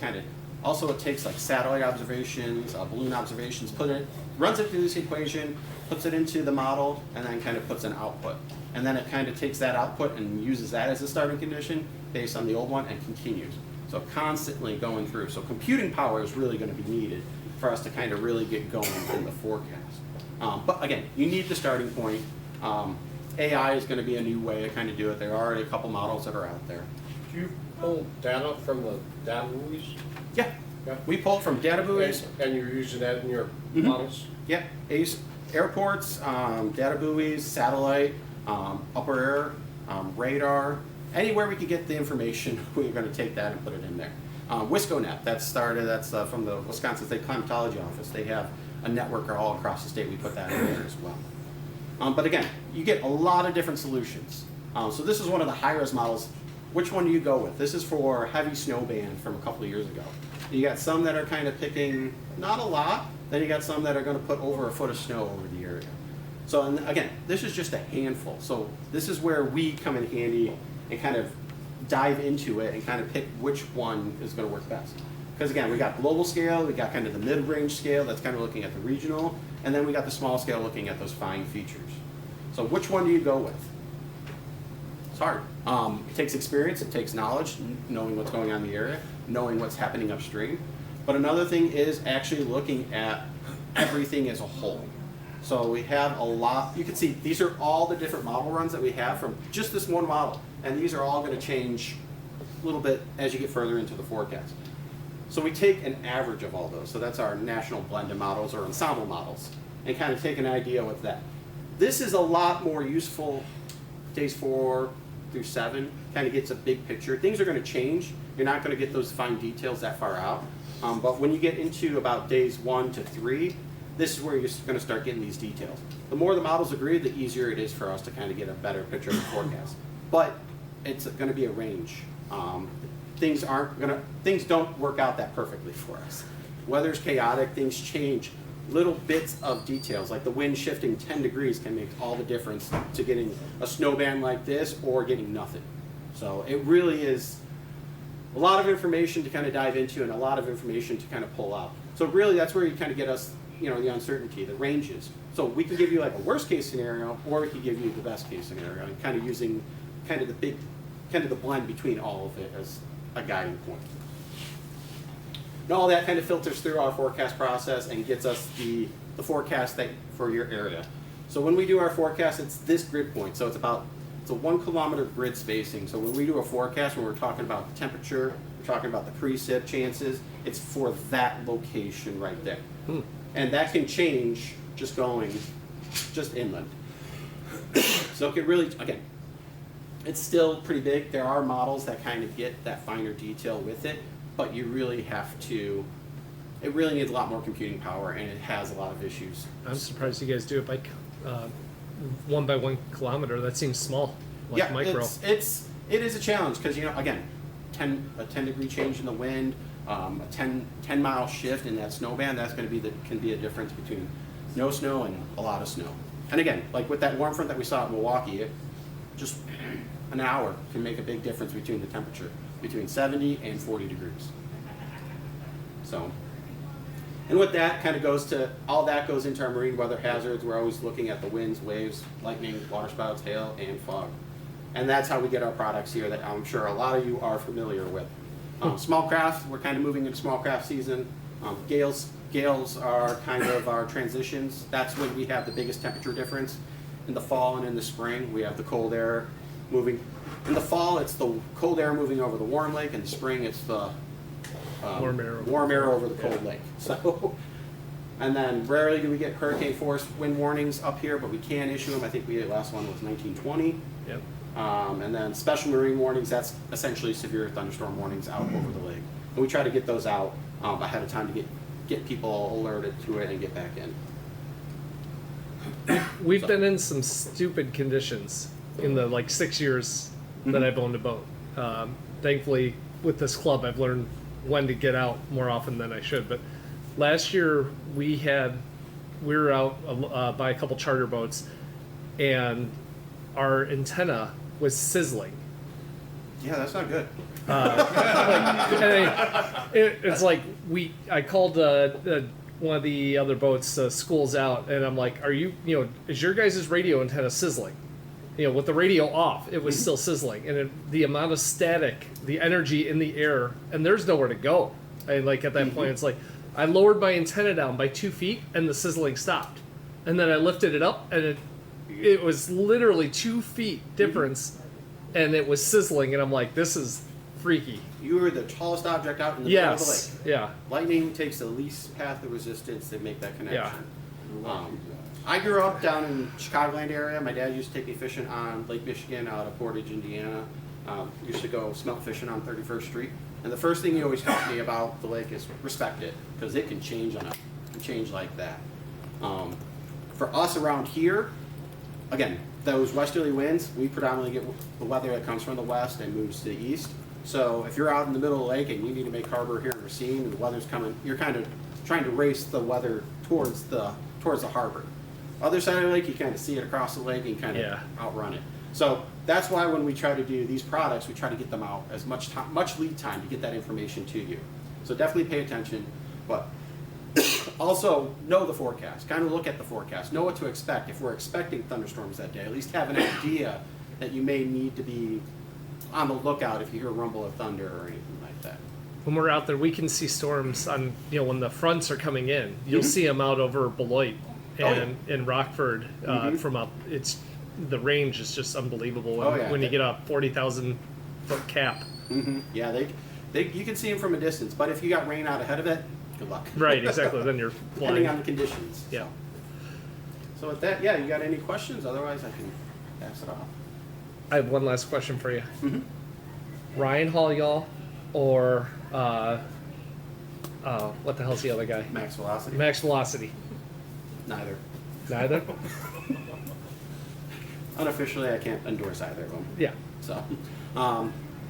also it takes like satellite observations, balloon observations, runs it through this equation, puts it into the model, and then kind of puts an output. And then it kind of takes that output and uses that as a starting condition based on the old one and continues. So constantly going through. So computing power is really going to be needed for us to kind of really get going in the forecast. But again, you need the starting point. AI is going to be a new way to kind of do it. There are already a couple models that are out there. Do you pull data from the data buoys? Yeah, we pull from data buoys. And you're using that in your models? Yeah, airports, data buoys, satellite, upper air, radar, anywhere we can get the information, we're going to take that and put it in there. WISCONet, that's from the Wisconsin State Climatology Office. They have a network all across the state. We put that in there as well. But again, you get a lot of different solutions. So this is one of the high-res models. Which one do you go with? This is for heavy snow band from a couple of years ago. You got some that are kind of picking not a lot, then you got some that are going to put over a foot of snow over the area. So and again, this is just a handful. So this is where we come in handy and kind of dive into it and kind of pick which one is going to work best. Because again, we got global scale, we got kind of the mid-range scale that's kind of looking at the regional, and then we got the small scale looking at those fine features. So which one do you go with? It's hard. It takes experience, it takes knowledge, knowing what's going on in the area, knowing what's happening upstream. But another thing is actually looking at everything as a whole. So we have a lot, you can see these are all the different model runs that we have from just this one model. And these are all going to change a little bit as you get further into the forecast. So we take an average of all those. So that's our national blended models or ensemble models and kind of take an idea with that. This is a lot more useful days 4 through 7, kind of gets a big picture. Things are going to change. You're not going to get those fine details that far out. But when you get into about days 1 to 3, this is where you're going to start getting these details. The more the models agree, the easier it is for us to kind of get a better picture of the forecast. But it's going to be a range. Things don't work out that perfectly for us. weather's chaotic, things change. Little bits of details, like the wind shifting 10 degrees can make all the difference to getting a snowband like this or getting nothing. So it really is a lot of information to kind of dive into and a lot of information to kind of pull out. So really that's where you kind of get us, the uncertainty, the ranges. So we can give you like a worst case scenario, or we can give you the best case scenario, and kind of using kind of the blend between all of it as a guiding point. And all that kind of filters through our forecast process and gets us the forecast for your area. So when we do our forecast, it's this grid point. So it's a 1 kilometer grid spacing. So when we do a forecast, when we're talking about the temperature, we're talking about the precip chances, it's for that location right there. And that can change just inland. So it can really, again, it's still pretty big. There are models that kind of get that finer detail with it, but you really have to, it really needs a lot more computing power, and it has a lot of issues. I'm surprised you guys do it by 1 by 1 kilometer. That seems small, like micro. It is a challenge because, again, a 10 degree change in the wind, a 10 mile shift in that snowband, that's going to can be a difference between no snow and a lot of snow. And again, like with that warm front that we saw at Milwaukee, just an hour can make a big difference between the temperature, between 70 and 40 degrees. So, and with that kind of all that goes into our marine weather hazards. We're always looking at the winds, waves, lightning, waterspouts, hail, and fog. And that's how we get our products here that I'm sure a lot of you are familiar with. Small craft, we're kind of moving into small craft season. Gales are kind of our transitions. That's when we have the biggest temperature difference. In the fall and in the spring, we have the cold air moving. In the fall, it's the cold air moving over the warm lake. In the spring, it's the warm air over the cold lake. So, and then rarely do we get hurricane force wind warnings up here, but we can issue them. I think the last one was 1920. Yep. And then special marine warnings, that's essentially severe thunderstorm warnings out over the lake. And we try to get those out ahead of time to get people alerted to it and get back in. We've been in some stupid conditions in the 6 years that I've owned a boat. Thankfully, with this club, I've learned when to get out more often than I should. But last year we were out by a couple charter boats, and our antenna was sizzling. Yeah, that's not good. It's like I called one of the other boats, schools out, and I'm like, is your guys' radio antenna sizzling? With the radio off, it was still sizzling, and the amount of static, the energy in the air, and there's nowhere to go. And at that point, it's like I lowered my antenna down by 2 feet, and the sizzling stopped, and then I lifted it up, and it was literally 2 feet difference, and it was sizzling, and I'm like, this is freaky. You were the tallest object out in the middle of the lake. Yeah. Lightning takes the least path of resistance to make that connection. Yeah. I grew up down in Chicagoland area. My dad used to take me fishing on Lake Michigan out of Portage, Indiana. Used to go smelt fishing on 31st Street. And the first thing he always taught me about the lake is respect it, because it can change like that. For us around here, again, those westerly winds, we predominantly get the weather that comes from the west and moves to the east. So if you're out in the middle of the lake and you need to make harbor here in Racine and the weather's coming, you're kind of trying to race the weather towards the harbor. Other side of the lake, you kind of see it across the lake and kind of outrun it. So that's why when we try to do these products, we try to get them out as much lead time to get that information to you. So definitely pay attention, but also know the forecast. Kind of look at the forecast. Know what to expect. If we're expecting thunderstorms that day, at least have an idea that you may need to be on the lookout if you hear a rumble of thunder or anything like that. When we're out there, we can see storms on, when the fronts are coming in. You'll see them out over Beloit and in Rockford from up. The range is just unbelievable when you get a 40,000 foot cap. Yeah, you can see them from a distance, but if you got rain out ahead of it, good luck. Right, exactly. Then you're flying. Depending on the conditions. Yeah. So with that, you got any questions? Otherwise, I can pass it off. I have one last question for you. Ryan Hall, y'all, or what the hell's the other guy? Max Velocity. Max Velocity. Neither. Neither? Unofficially, I can't endorse either of them. Yeah. So,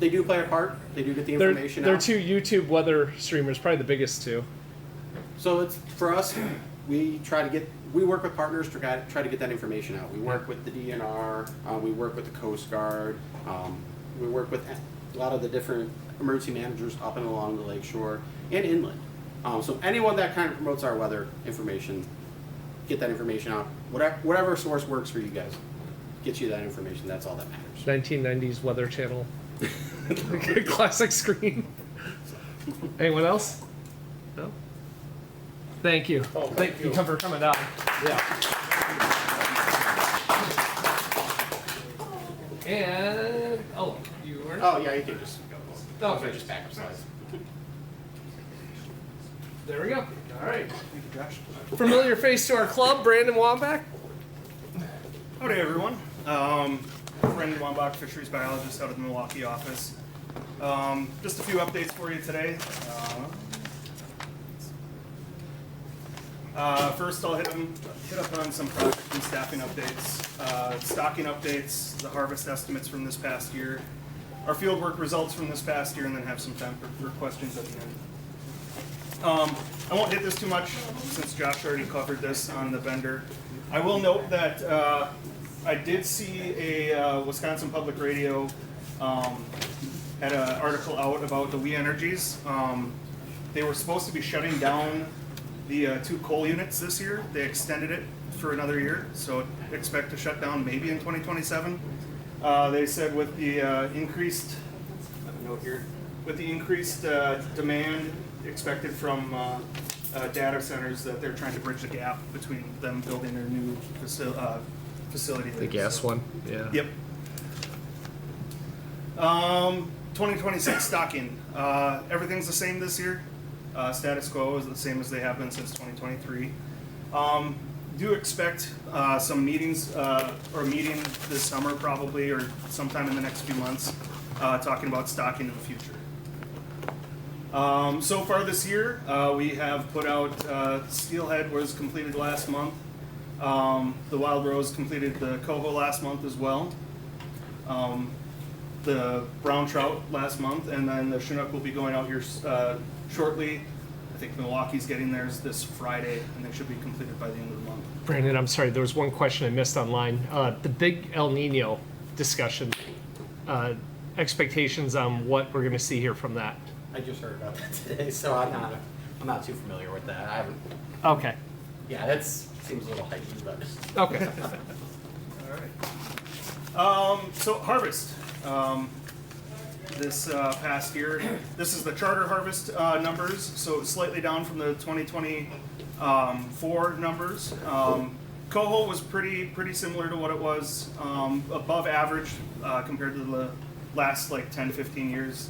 they do play a part. They do get the information They're out. two YouTube weather streamers, probably the biggest two. So it's for us. We work with partners to try to get that information out. We work with the DNR. We work with the Coast Guard. We work with a lot of the different emergency managers up and along the lakeshore and inland. So anyone that kind of promotes our weather information, get that information out. Whatever source works for you guys, gets you that information. That's all that matters. 1990s Weather Channel. Classic screen. Anyone else? No? Thank you. Oh, Thank you for coming down. Yeah. And, oh, you were? Oh yeah, you can just go. Okay. Just back up slides. There we go. All right. Thank you, Josh. Familiar face to our club, Brandon Wambach. Howdy everyone. Brandon Wambach, Fisheries Biologist out of the Milwaukee office. Just a few updates for you today. First I'll hit up on some project and staffing updates, stocking updates, the harvest estimates from this past year, our fieldwork results from this past year, and then have some time for questions at the end. I won't hit this too much since Josh already covered this on the vendor. I will note that I did see a Wisconsin Public Radio had an article out about the We Energies. They were supposed to be shutting down the 2 coal units this year. They extended it for another year, so expect to shut down maybe in 2027. They said with the increased, I have a note here, with the increased demand expected from data centers, that they're trying to bridge the gap between them building their new facility. The gas one, yeah. Yep. 2026 stocking. Everything's the same this year. Status quo is the same as they have been since 2023. Do expect some meetings or a meeting this summer probably, or sometime in the next few months, talking about stocking in the future. So far this year, we have put out Steelhead was completed last month. The Wild Rose completed the coho last month as well. The brown trout last month, and then the Chinook will be going out here shortly. I think Milwaukee's getting theirs this Friday, and they should be completed by the end of the month. Brandon, I'm sorry, there was one question I missed online. The big El Nino discussion, expectations on what we're going to see here from that. I just heard about that today, so I'm not too familiar with that. I haven't. Okay. Yeah, that seems a little heightened, but. Okay. All right. So harvest. This past year, this is the charter harvest numbers, so it's slightly down from the 2024 numbers. Coho was pretty similar to what it was, above average compared to the last like 10-15 years.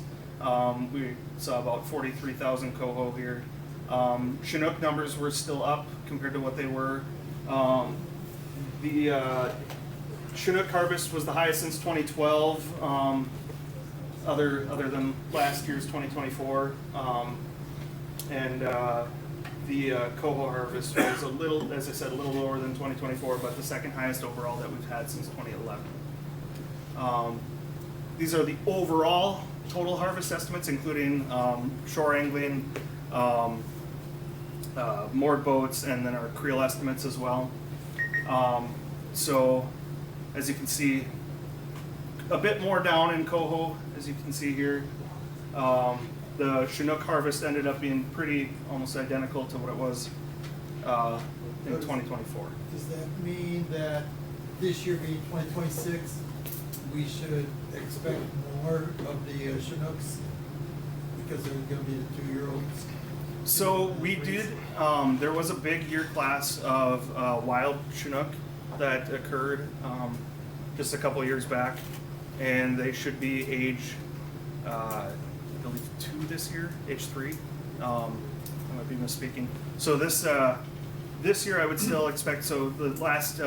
We saw about 43,000 coho here. Chinook numbers were still up compared to what they were. The Chinook harvest was the highest since 2012, other than last year's 2024. The coho harvest was a little, as I said, a little lower than 2024, but the second highest overall that we've had since 2011. These are the overall total harvest estimates, including shore angling, moored boats, and then our creel estimates as well. So, as you can see, a bit more down in coho, as you can see here. The Chinook harvest ended up being almost identical to what it was in 2024. Does that mean that this year, being 2026, we should expect more of the Chinooks because they're going to be the 2-year-olds? So we did, there was a big year class of wild Chinook that occurred just a couple years back, and they should be age, I believe 2 this year, age 3. I might be misspeaking. So this year I would still expect, so the last,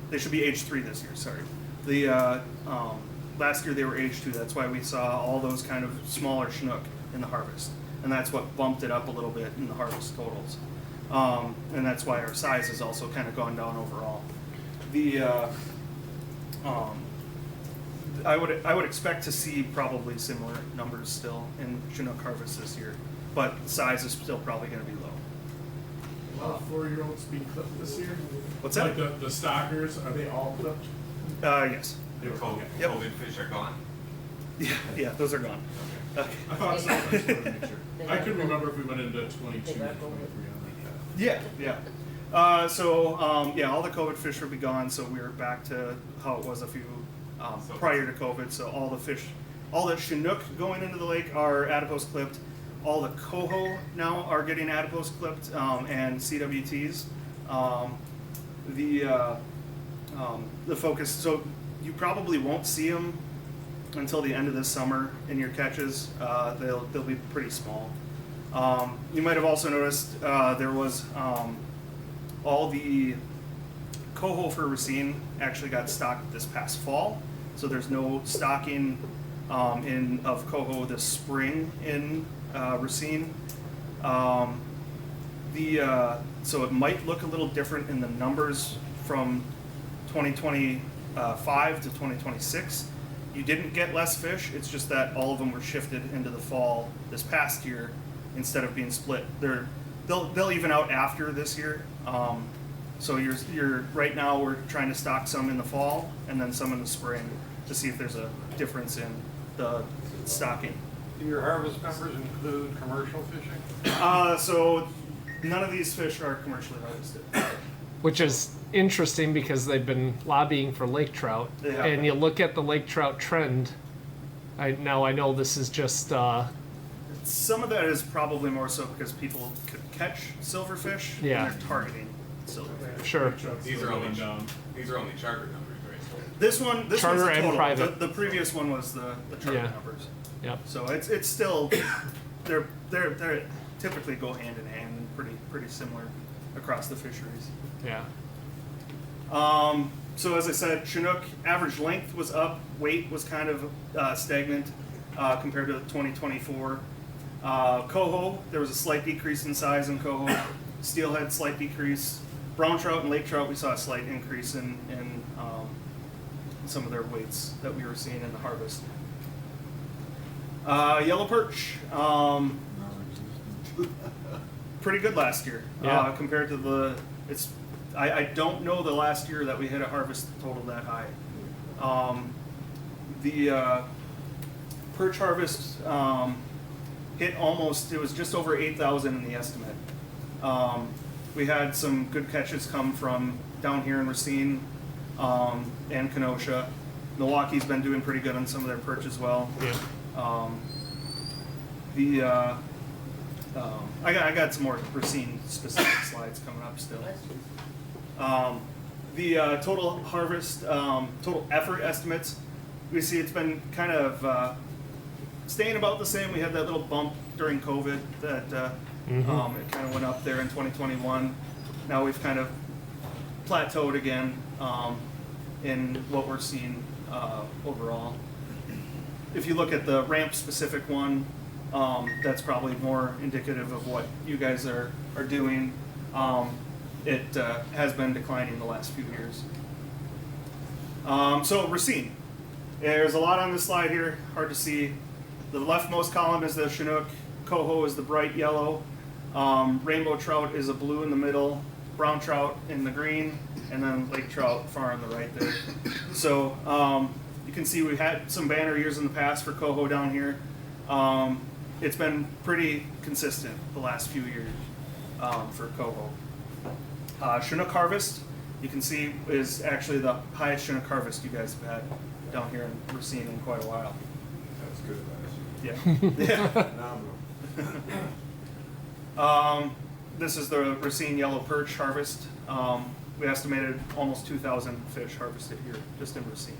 they should be age 3 this year, sorry. The last year they were age 2, that's why we saw all those kind of smaller Chinook in the harvest. And that's what bumped it up a little bit in the harvest totals. And that's why our size has also kind of gone down overall. I would expect to see probably similar numbers still in Chinook harvest this year, but the size is still probably going to be low. all 4-year-olds being clipped this year? What's that? Like the stockers, are they all clipped? Yes. They're COVID, Yep. COVID fish are gone? Yeah, those are gone. Okay. I thought so. I just wanted to make sure. I couldn't remember if we went into 22 or 23 on that. Yeah. Yeah, all the COVID fish will be gone, so we're back to how it was a few prior to COVID. So all the fish, all the Chinook going into the lake are adipose clipped. All the coho now are getting adipose clipped and CWTs. The focus, so you probably won't see them until the end of this summer in your catches. They'll be pretty small. You might have also noticed there was all the coho for Racine actually got stocked this past fall, so there's no stocking of coho this spring in Racine. So it might look a little different in the numbers from 2025 to 2026. You didn't get less fish, it's just that all of them were shifted into the fall this past year instead of being split. They'll even out after this year. So you're right now we're trying to stock some in the fall and then some in the spring to see if there's a difference in the stocking. Do your harvest numbers include commercial fishing? So none of these fish are commercially harvested. Which is interesting because they've been lobbying for lake trout. Yeah. And you look at the lake trout trend. I know this is just Some of that is probably more so because people could catch silverfish Yeah. and they're targeting silverfish. Sure. These are only charter numbers, right? This one Charter one's the and total. private. The previous one was the charter Yeah. numbers. Yep. So it's still they're typically go hand in hand and pretty similar across the fisheries. Yeah. So as I said, Chinook average length was up, weight was kind of stagnant compared to 2024. Coho, there was a slight decrease in size in coho. Steelhead, slight decrease. Brown trout and lake trout, we saw a slight increase in some of their weights that we were seeing in the harvest. Yellow perch, pretty good last year compared to I don't know the last year that we hit a harvest total that high. The perch harvest hit almost, it was just over 8,000 in the estimate. We had some good catches come from down here in Racine and Kenosha. Milwaukee's been doing pretty good on some of their perch as well. Yeah. I got some more Racine specific slides coming up still. The total harvest, total effort estimates, we see it's been kind of staying about the same. We had that little bump during COVID that it kind of went up there in 2021. Now we've kind of plateaued again in what we're seeing overall. If you look at the ramp specific one, that's probably more indicative of what you guys are doing. It has been declining the last few years. So Racine, there's a lot on this slide here, hard to see. The leftmost column is the Chinook, coho is the bright yellow, rainbow trout is a blue in the middle, brown trout in the green, and then lake trout far on the right there. So you can see we've had some banner years in the past for coho down here. It's been pretty consistent the last few years for coho. Chinook harvest, you can see, is actually the highest Chinook harvest you guys have had down here in Racine in quite a while. That's good last Yeah. year. Yeah. Phenomenal. This is the Racine yellow perch harvest. We estimated almost 2,000 fish harvested here, just in Racine.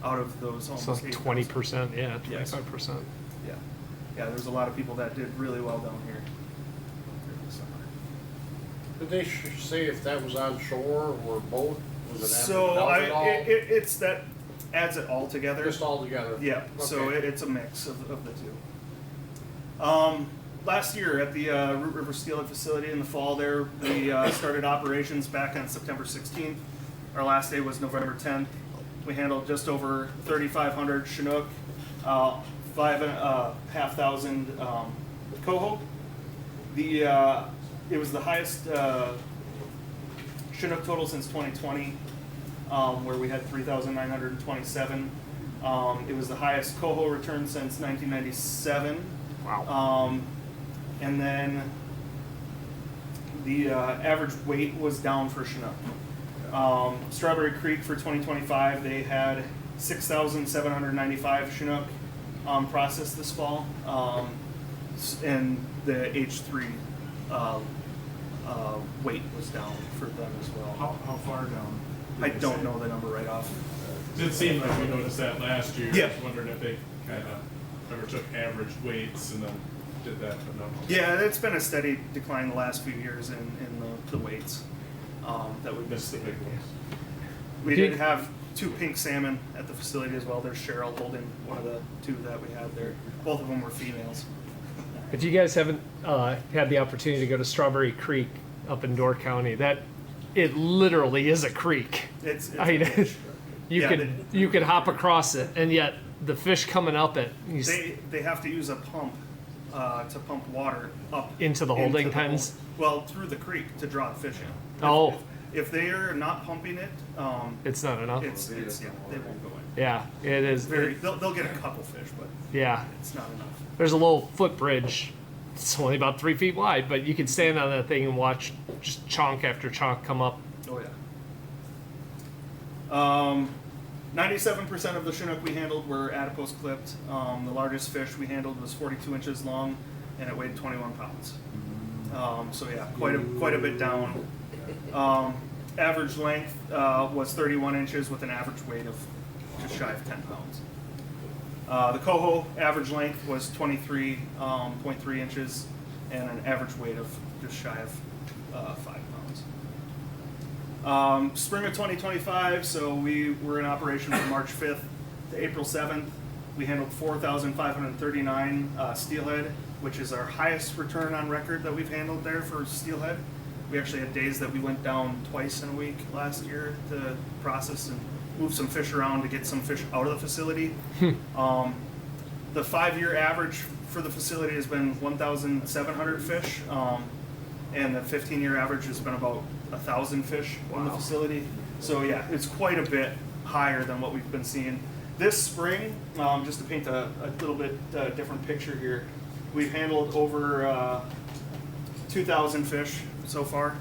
Out of those almost So 8,000. 20%, yeah, 25%. Yes. Yeah, there's a lot of people that did really well down here during the summer. Did they say if that was on shore or boat? Was it So averaged out at all? it's that adds it all together. Just all together? Yeah, so Okay. it's a mix of the two. Last year at the Root River Steelhead facility in the fall there, we started operations back on September 16th. Our last day was November 10th. We handled just over 3,500 Chinook, 5,500 coho. The it was the highest Chinook total since 2020, where we had 3,927. It was the highest coho return since 1997. Wow. And then the average weight was down for Chinook. Strawberry Creek for 2025, they had 6,795 Chinook processed this fall, and the H3 weight was down for them as well. How far down? I don't know the number right off. It seemed like we noticed that last year. Yeah. I was wondering if they kind of ever took average weights and then did that, but no. Yeah, it's been a steady decline the last few years in the weights that we've Missed the been big seeing. ones. We did have 2 pink salmon at the facility as well. There's Cheryl holding one of the 2 that we had there. Both of them were females. If you guys haven't had the opportunity to go to Strawberry Creek up in Door County, that it literally is a creek. It's I mean, a fish. you Yeah, could you could hop across it, and yet the fish coming up it, They have to use a pump to pump water up Into the holding into pens? well, through the creek to draw the fish in. Oh. If they are not pumping it, it's not enough. it's yeah, they won't go in. Yeah, it is. They'll get a couple fish, but Yeah, it's not enough. there's a little footbridge. It's only about 3 feet wide, but you can stand on that thing and watch just chonk after chonk come up. Oh yeah. 97% of the Chinook we handled were adipose clipped. The largest fish we handled was 42 inches long, and it weighed 21 pounds. So yeah, quite a bit down. Average length was 31 inches with an average weight of just shy of 10 pounds. The coho average length was 23.3 inches and an average weight of just shy of 5 pounds. Spring of 2025, so we were in operation from March 5th to April 7th. We handled 4,539 steelhead, which is our highest return on record that we've handled there for steelhead. We actually had days that we went down twice in a week last year to process and move some fish around to get some fish out of the facility. The 5-year average for the facility has been 1,700 fish, and the 15-year average has been about 1,000 fish in the facility. So yeah, it's quite a bit higher than what we've been seeing. This spring, just to paint a little bit different picture here, we've handled over 2,000 fish so far.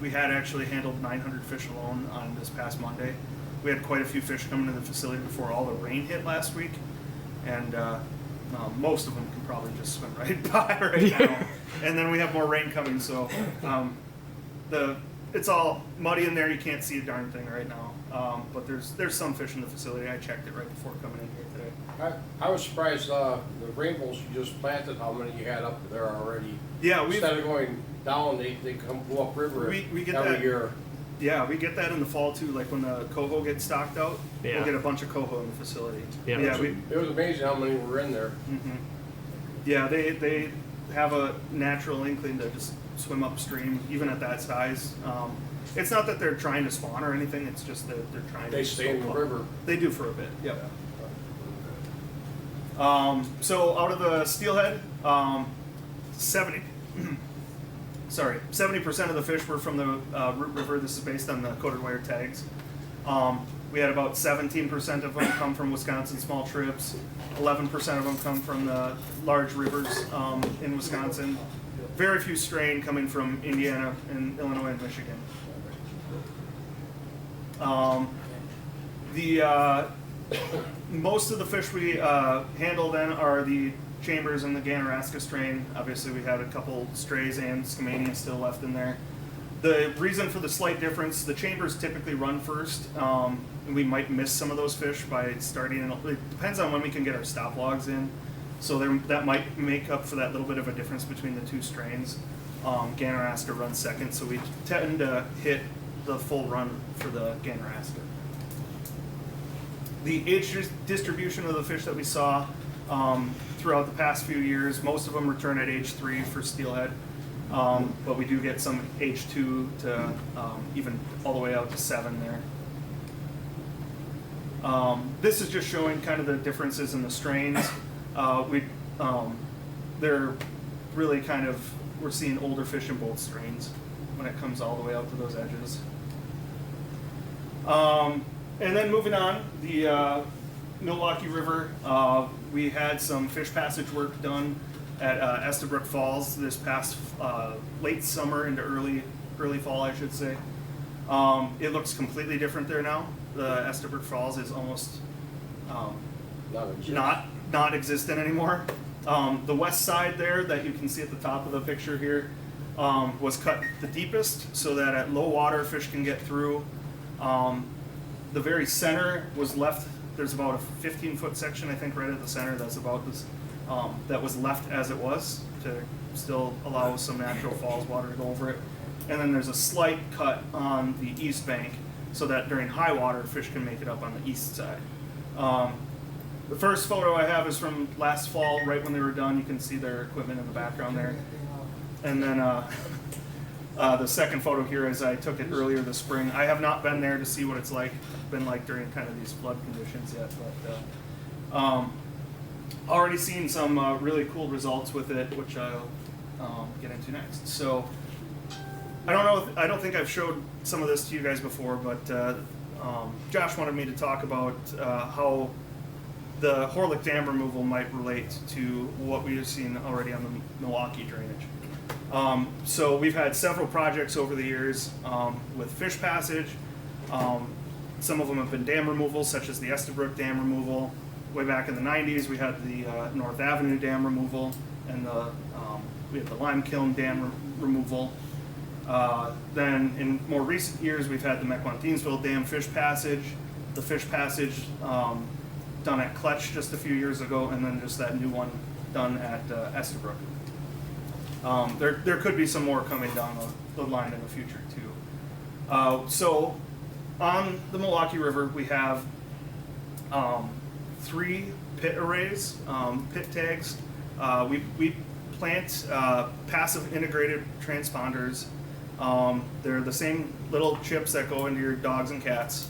We had actually handled 900 fish alone on this past Monday. We had quite a few fish coming to the facility before all the rain hit last week, and most of them can probably just swim right by right now. And then we have more rain coming, so it's all muddy in there. You can't see a darn thing right now, but there's some fish in the facility. I checked it right before coming in here today. I was surprised, the rainbows you just planted, how many you had up there already. Yeah, instead of going down, they come go up river we get every that year. Yeah, we get that in the fall too. Like when the coho gets stocked out, Yeah. we'll get a bunch of coho in the facility. Yeah. It was amazing how many were in there. Yeah, they have a natural inkling to just swim upstream, even at that size. It's not that they're trying to spawn or anything. It's just that they're trying to. They stay in the river. They do for a bit. Yep. So out of the steelhead, 70% of the fish were from the Root River. This is based on the coded wire tags. We had about 17% of them come from Wisconsin small trips. 11% of them come from the large rivers in Wisconsin. Very few strain coming from Indiana and Illinois and Michigan. Most of the fish we handle then are the Chambers and the Ganaraska strain. Obviously we had a couple strays and Skamania still left in there. The reason for the slight difference, the Chambers typically run first, and we might miss some of those fish by starting, it depends on when we can get our stop logs in. So that might make up for that little bit of a difference between the two strains. Ganaraska runs second, so we tend to hit the full run for the Ganaraska. The age distribution of the fish that we saw throughout the past few years, most of them return at age 3 for steelhead, but we do get some age 2 to even all the way out to 7 there. This is just showing kind of the differences in the strains. They're really kind of we're seeing older fish in both strains when it comes all the way out to those edges. And then moving on, the Milwaukee River, we had some fish passage work done at Estabrook Falls this past late summer into early fall, I should say. It looks completely different there now. The Estabrook Falls is almost not existent anymore. The west side there that you can see at the top of the picture here was cut the deepest so that at low water fish can get through. The very center was left, there's about a 15-foot section, I think, right at the center that's about this, that was left as it was to still allow some natural falls water to go over it. And then there's a slight cut on the east bank so that during high water fish can make it up on the east side. The first photo I have is from last fall, right when they were done. You can see their equipment in the background there. And then the second photo here is I took it earlier this spring. I have not been there to see what it's been like during kind of these flood conditions yet, but already seen some really cool results with it, which I'll get into next. So I don't think I've showed some of this to you guys before, but Josh wanted me to talk about how the Horlick Dam removal might relate to what we've seen already on the Milwaukee drainage. So we've had several projects over the years with fish passage. Some of them have been dam removal, such as the Estabrook Dam removal. Way back in the 90s, we had the North Avenue Dam removal, and we had the Lime Kiln Dam removal. Then in more recent years, we've had the Mequon-Thiensville Dam fish passage, the fish passage done at Kletch just a few years ago, and then just that new one done at Estabrook. There could be some more coming down the line in the future too. So on the Milwaukee River, we have 3 pit arrays, pit tags. We plant passive integrated transponders. They're the same little chips that go into your dogs and cats.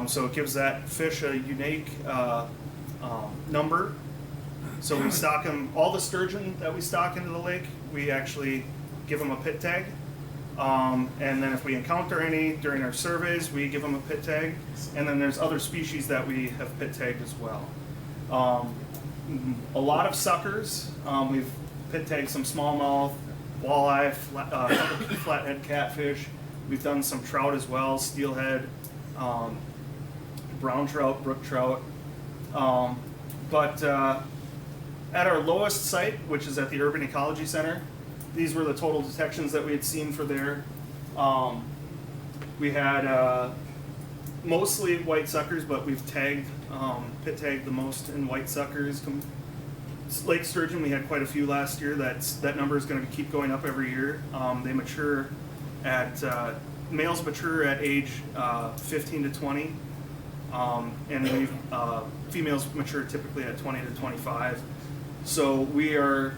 So it gives that fish a unique number. So we stock them, all the sturgeon that we stock into the lake, we actually give them a pit tag. And then if we encounter any during our surveys, we give them a pit tag. And then there's other species that we have pit tagged as well. A lot of suckers. We've pit tagged some smallmouth, walleye, flathead catfish. We've done some trout as well, steelhead, brown trout, brook trout. But at our lowest site, which is at the Urban Ecology Center, these were the total detections that we had seen for there. We had mostly white suckers, but we've tagged, pit tagged the most in white suckers. Lake sturgeon, we had quite a few last year. That number is going to keep going up every year. They mature at, males mature at age 15 to 20, and females mature typically at 20 to 25. So we are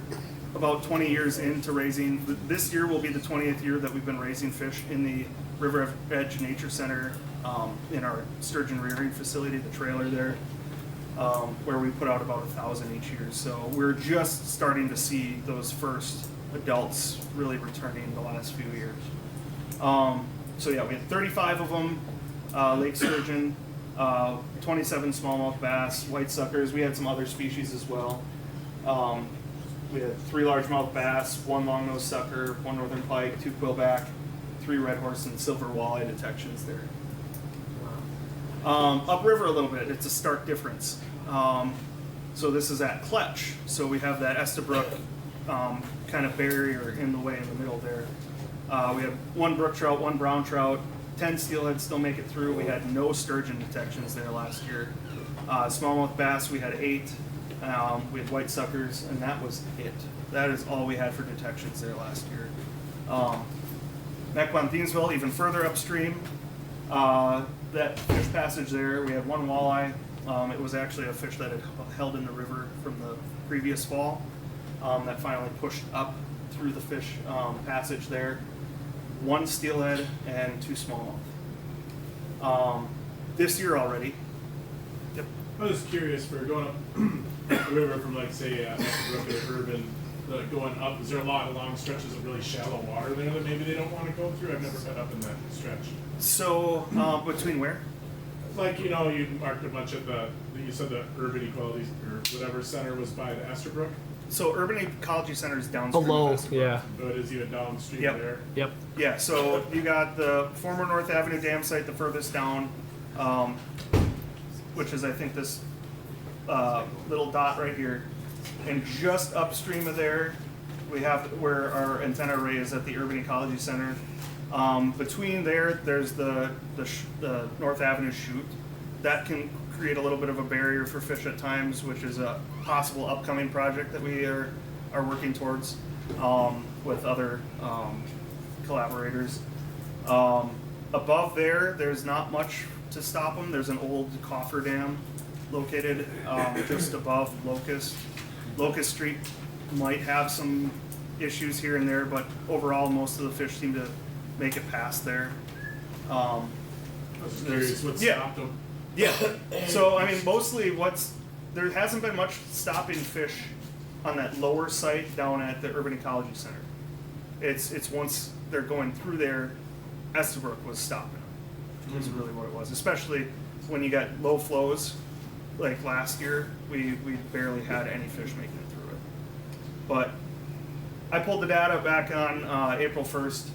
about 20 years into raising. This year will be the 20th year that we've been raising fish in the River Edge Nature Center in our sturgeon rearing facility, the trailer there, where we put out about 1,000 each year. So we're just starting to see those first adults really returning the last few years. So yeah, we had 35 of them, lake sturgeon, 27 smallmouth bass, white suckers. We had some other species as well. We had 3 largemouth bass, 1 longnose sucker, 1 northern pike, 2 quillback, 3 red horse, and silver walleye detections there. Upriver a little bit, it's a stark difference. So this is at Kletch, so we have that Estabrook kind of barrier in the way in the middle there. We have 1 brook trout, 1 brown trout, 10 steelhead still make it through. We had no sturgeon detections there last year. Smallmouth bass, we had 8. We had white suckers, and that was it. That is all we had for detections there last year. Mequon-Thiensville, even further upstream, that fish passage there, we had 1 walleye. It was actually a fish that had held in the river from the previous fall that finally pushed up through the fish passage there. 1 steelhead and 2 smallmouth. This year already. Yep. I was curious, for going up the river from, like, say, Estabrook or Urban, the going up, is there a lot of long stretches of really shallow water there that maybe they don't wanna go through? I've never been up in that stretch. So, between where? Like, you know, you marked a bunch of you said the urban equality or whatever center was by the Estabrook. So Urban Ecology Center is downstream. Below, of Estabrook. yeah. So it is even downstream Yep. there. Yep. Yeah, so you got the former North Avenue dam site the furthest down, which is I think this little dot right here. And just upstream of there, we have where our antenna array is at the Urban Ecology Center. Between there, there's the North Avenue chute. That can create a little bit of a barrier for fish at times, which is a possible upcoming project that we are working towards with other collaborators. Above there, there's not much to stop them. There's an old coffer dam located just above Locust. Locust Street might have some issues here and there, but overall, most of the fish seem to make it past there. I was just curious what stopped them. Yeah. So I mean, mostly there hasn't been much stopping fish on that lower site down at the Urban Ecology Center. It's once they're going through there, Estabrook was stopping them. Is really what it was. Especially when you got low flows, like last year, we barely had any fish making it through it. But I pulled the data back on April 1st.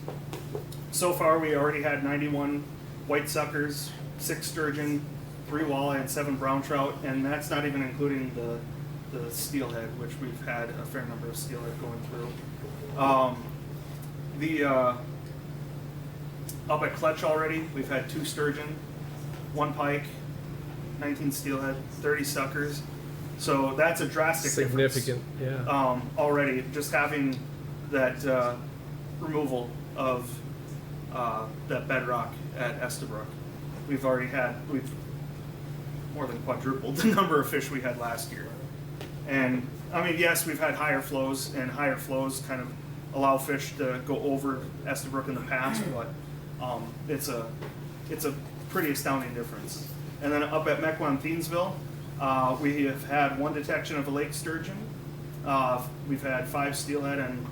So far, we already had 91 white suckers, 6 sturgeon, 3 walleye, and 7 brown trout, and that's not even including the steelhead, which we've had a fair number of steelhead going through. Up at Clutch already, we've had 2 sturgeon, 1 pike, 19 steelhead, 30 suckers. So that's a drastic Significant, difference. yeah. Already, just having that removal of that bedrock at Estabrook, we've more than quadrupled the number of fish we had last year. And I mean, yes, we've had higher flows, and higher flows kind of allow fish to go over Estabrook in the past, but it's a pretty astounding difference. And then up at Mequon Thiensville, we have had 1 detection of a lake sturgeon. We've had 5 steelhead and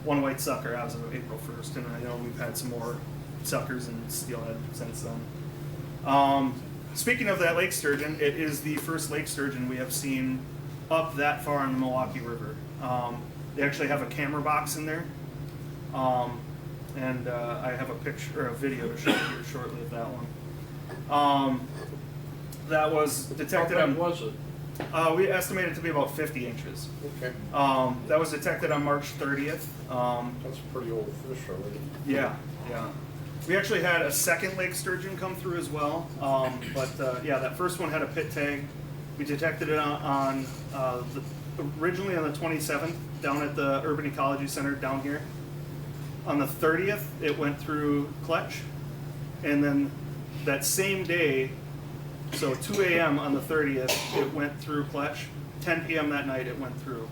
1 white sucker as of April 1st, and I know we've had some more suckers and steelhead since then. Speaking of that lake sturgeon, it is the first lake sturgeon we have seen up that far in the Milwaukee River. They actually have a camera box in there, and I have a picture or a video to show you here shortly of that one. That was detected How on. big was it? We estimate it to be about 50 inches. Okay. That was detected on March 30th. That's a pretty old fish already. Yeah, yeah. We actually had a second lake sturgeon come through as well, but yeah, that first one had a pit tag. We detected it originally on the 27th down at the Urban Ecology Center down here. On the 30th, it went through Clutch, and then that same day, so 2 a.m. on the 30th, it went through Clutch. 10 p.m. that night, it went through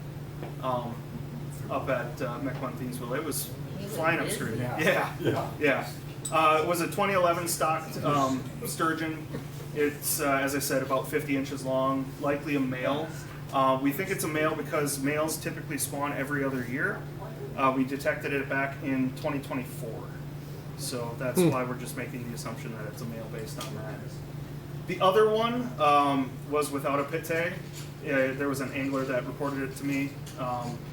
up at Mequon Thiensville. It was flying upstream. Yeah. It was a 2011 stocked sturgeon. It's, as I said, about 50 inches long, likely a male. We think it's a male because males typically spawn every other year. We detected it back in 2024. So that's why we're just making the assumption that it's a male based on that. The other one was without a pit tag. There was an angler that reported it to me,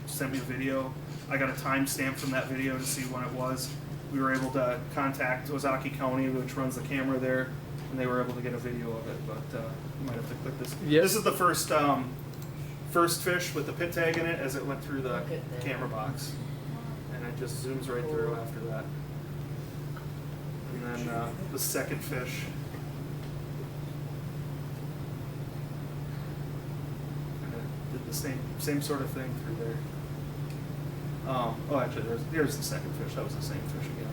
sent me a video. I got a timestamp from that video to see when it was. We were able to contact Ozaukee County, which runs the camera there, and they were able to get a video of it, but you might have to click this. Yep. This is the first fish with the pit tag in it as it went through the camera box. And it just zooms right through after that. And then the second fish. Did the same sort of thing through there. Oh, actually, there's the second fish. That was the same fish again.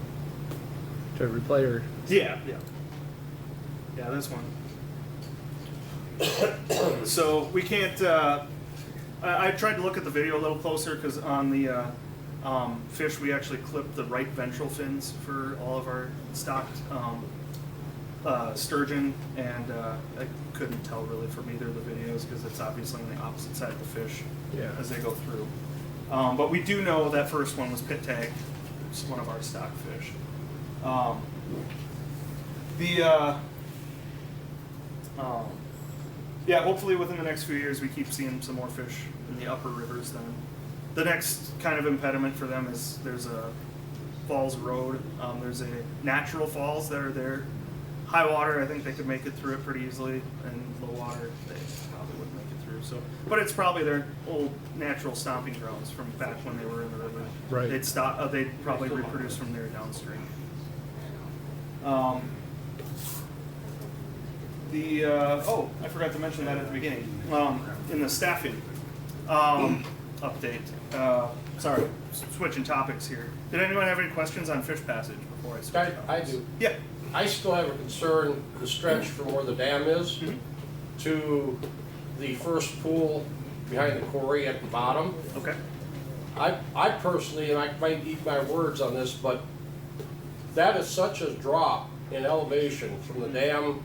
To replay or? Yeah, this one. So we can't. I tried to look at the video a little closer because on the fish we actually clipped the right ventral fins for all of our stocked sturgeon, and I couldn't tell really from either of the videos because it's obviously on the opposite side of the fish as they go through. But we do know that first one was pit tag. It's one of our stock fish. Yeah, hopefully within the next few years we keep seeing some more fish in the upper rivers then. The next kind of impediment for them is there's a falls road. There's a natural falls that are there. High water, I think they could make it through it pretty easily, and low water, they probably wouldn't make it through. So, but it's probably their old natural stomping grounds from back when they were in the river. Right. They'd stop. They'd probably reproduce from there downstream. I forgot to mention that at the beginning. In the staffing update. Sorry, switching topics here. Did anyone have any questions on fish passage before I switch? I do. Yeah. I still have a concern, the stretch from where the dam is to the first pool behind the quarry at the bottom. Okay. I personally, and I might eat my words on this, but that is such a drop in elevation from the dam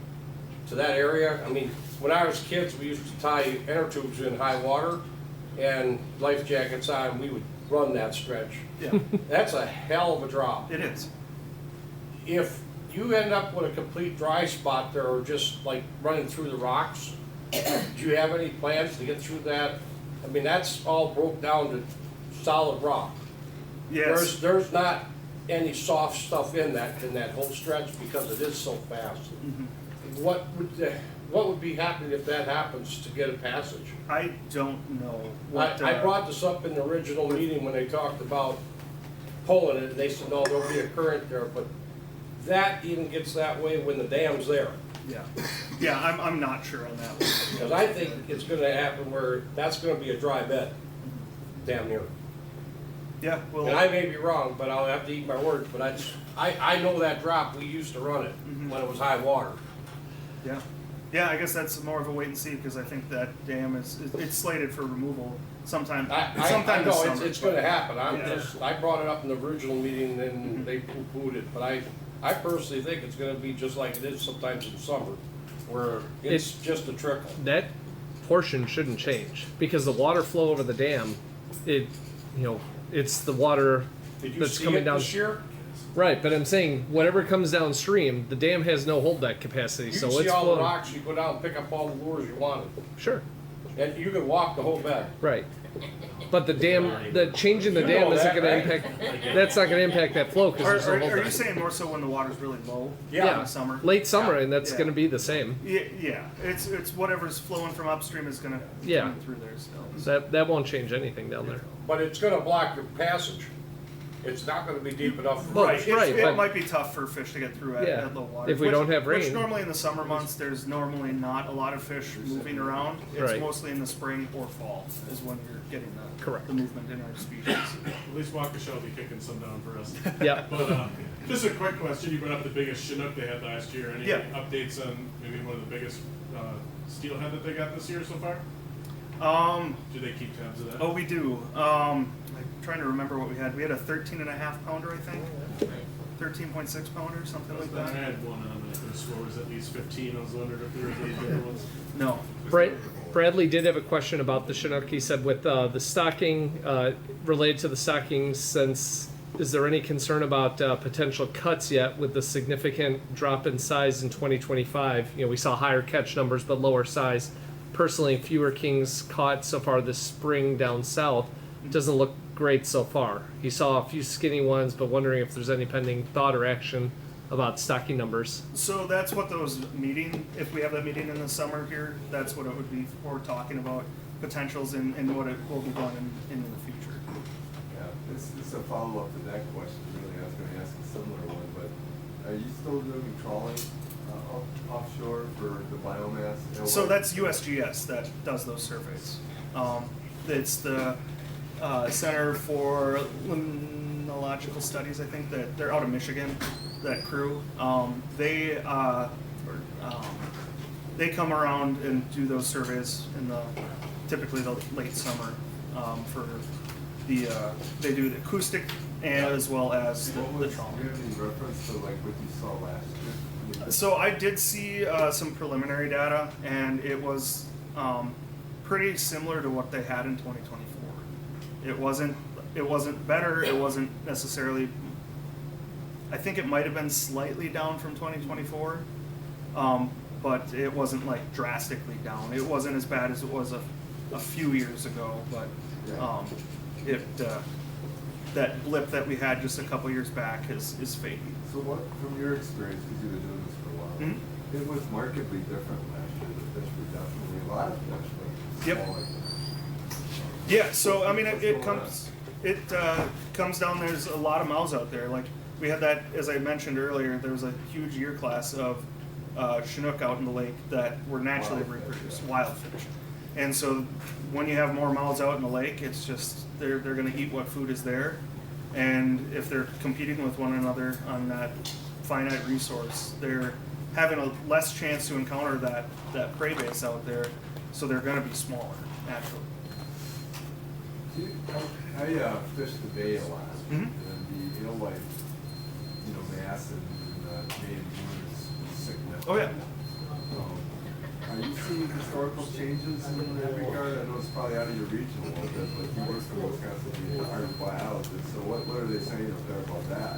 to that area. I mean, when I was kids, we used to tie inner tubes in high water and life jackets on, we would run that stretch. Yeah. That's a hell of a drop. It is. If you end up with a complete dry spot there, or just like running through the rocks, do you have any plans to get through that? I mean, that's all broke down to solid rock. Yes. There's not any soft stuff in that whole stretch because it is so fast. Mm-hmm. What would be happening if that happens to get a passage? I don't know. I brought this up in the original meeting when they talked about pulling it, and they said, no, there'll be a current there, but that even gets that way when the dam's there. Yeah. Yeah, I'm not sure on that one. Because I think it's gonna happen where that's gonna be a dry bed, damn near. Yeah, well. And I may be wrong, but I'll have to eat my words, but I know that drop, we used to run it when it was high water. Yeah. Yeah, I guess that's more of a wait and see, because I think that dam it's slated for removal sometime. I this know summer, it's gonna happen, Yeah. I brought it up in the original meeting and they poo-pooed it, but I personally think it's gonna be just like it is sometimes in summer, where it's just a trickle. That portion shouldn't change because the water flow over the dam, it's the water Did you that's see coming it down. this year? Right, but I'm saying whatever comes downstream, the dam has no holdback capacity, You so can it's see all the flowing. rocks, you go down and pick up all the lures you wanted, Sure, and you can walk the whole bed. right. But the dam, the change in the You dam know isn't that, going to right? impact. That's not going to impact that flow because there's no Are you holdback. saying more so when the water's really low? Yeah. In the summer. Late summer, and that's Yeah. going to be the same. Yeah. It's whatever's flowing from upstream is gonna Yeah. come through there still. That won't change anything down there. But it's gonna block your passage. It's not gonna be deep enough for Well, fish. right, It but- might be tough for fish to get through at, Yeah, at low water. if we don't have Which rain. normally in the summer months, there's normally not a lot of fish moving around. It's Right. mostly in the spring or fall is when you're getting Correct. the movement in our species. At least Waukesha will be kicking some down for us. Yeah. But just a quick question, you brought up the biggest Chinook they had last year. Any Yeah. updates on maybe one of the biggest steelhead that they got this year so far? Do they keep tabs of that? Oh, we do. I'm trying to remember what we had. We had a 13.5 pounder, I think. 13.6 pounder, something like I that. had one on the score was at least 15. I was wondering if there was any different ones. No. Bradley did have a question about the Chinook. He said with the stocking, related to the stocking, is there any concern about potential cuts yet with the significant drop in size in 2025? We saw higher catch numbers but lower size. Personally, fewer kings caught so far this spring down south. Doesn't look great so far. He saw a few skinny ones, but wondering if there's any pending thought or action about stocking numbers. So that's what those if we have that meeting in the summer here, that's what it would be for, talking about potentials and what it will be done in the future. Yeah, this is a follow-up to that question, really. I was gonna ask a similar one, but are you still doing trawling offshore for the biomass? So that's USGS that does those surveys. It's the Center for Limnological Studies, I think, that they're out of Michigan, that crew. They come around and do those surveys in typically the late summer for they do the acoustic and as well as the trawling. Do you have any reference to like what you saw last year? So I did see some preliminary data, and it was pretty similar to what they had in 2024. It wasn't better. It wasn't necessarily. I think it might have been slightly down from 2024, but it wasn't like drastically down. It wasn't as bad as it was a few years ago, but that blip that we had just a couple years back is fading. So what, from your experience, because you've been doing this for a while, it was markedly different last year. The fish were definitely a lot of fish, but Yep. smaller. Yeah, so I mean, it comes down. There's a lot of mouths out there. Like we had that, as I mentioned earlier, there was a huge year class of Chinook out in the lake that were naturally reproduced, wild fish. And so when you have more mouths out in the lake, it's just they're going to eat what food is there, and if they're competing with one another on that finite resource, they're having a less chance to encounter that prey base out there, so they're going to be smaller naturally. I fish the bay a lot, and the alewife, mass in May and June is significant. Oh yeah. Are you seeing historical changes in that regard? I know it's probably out of your region a little bit, but you work for Wisconsin, you are biologists, so what are they saying up there about that?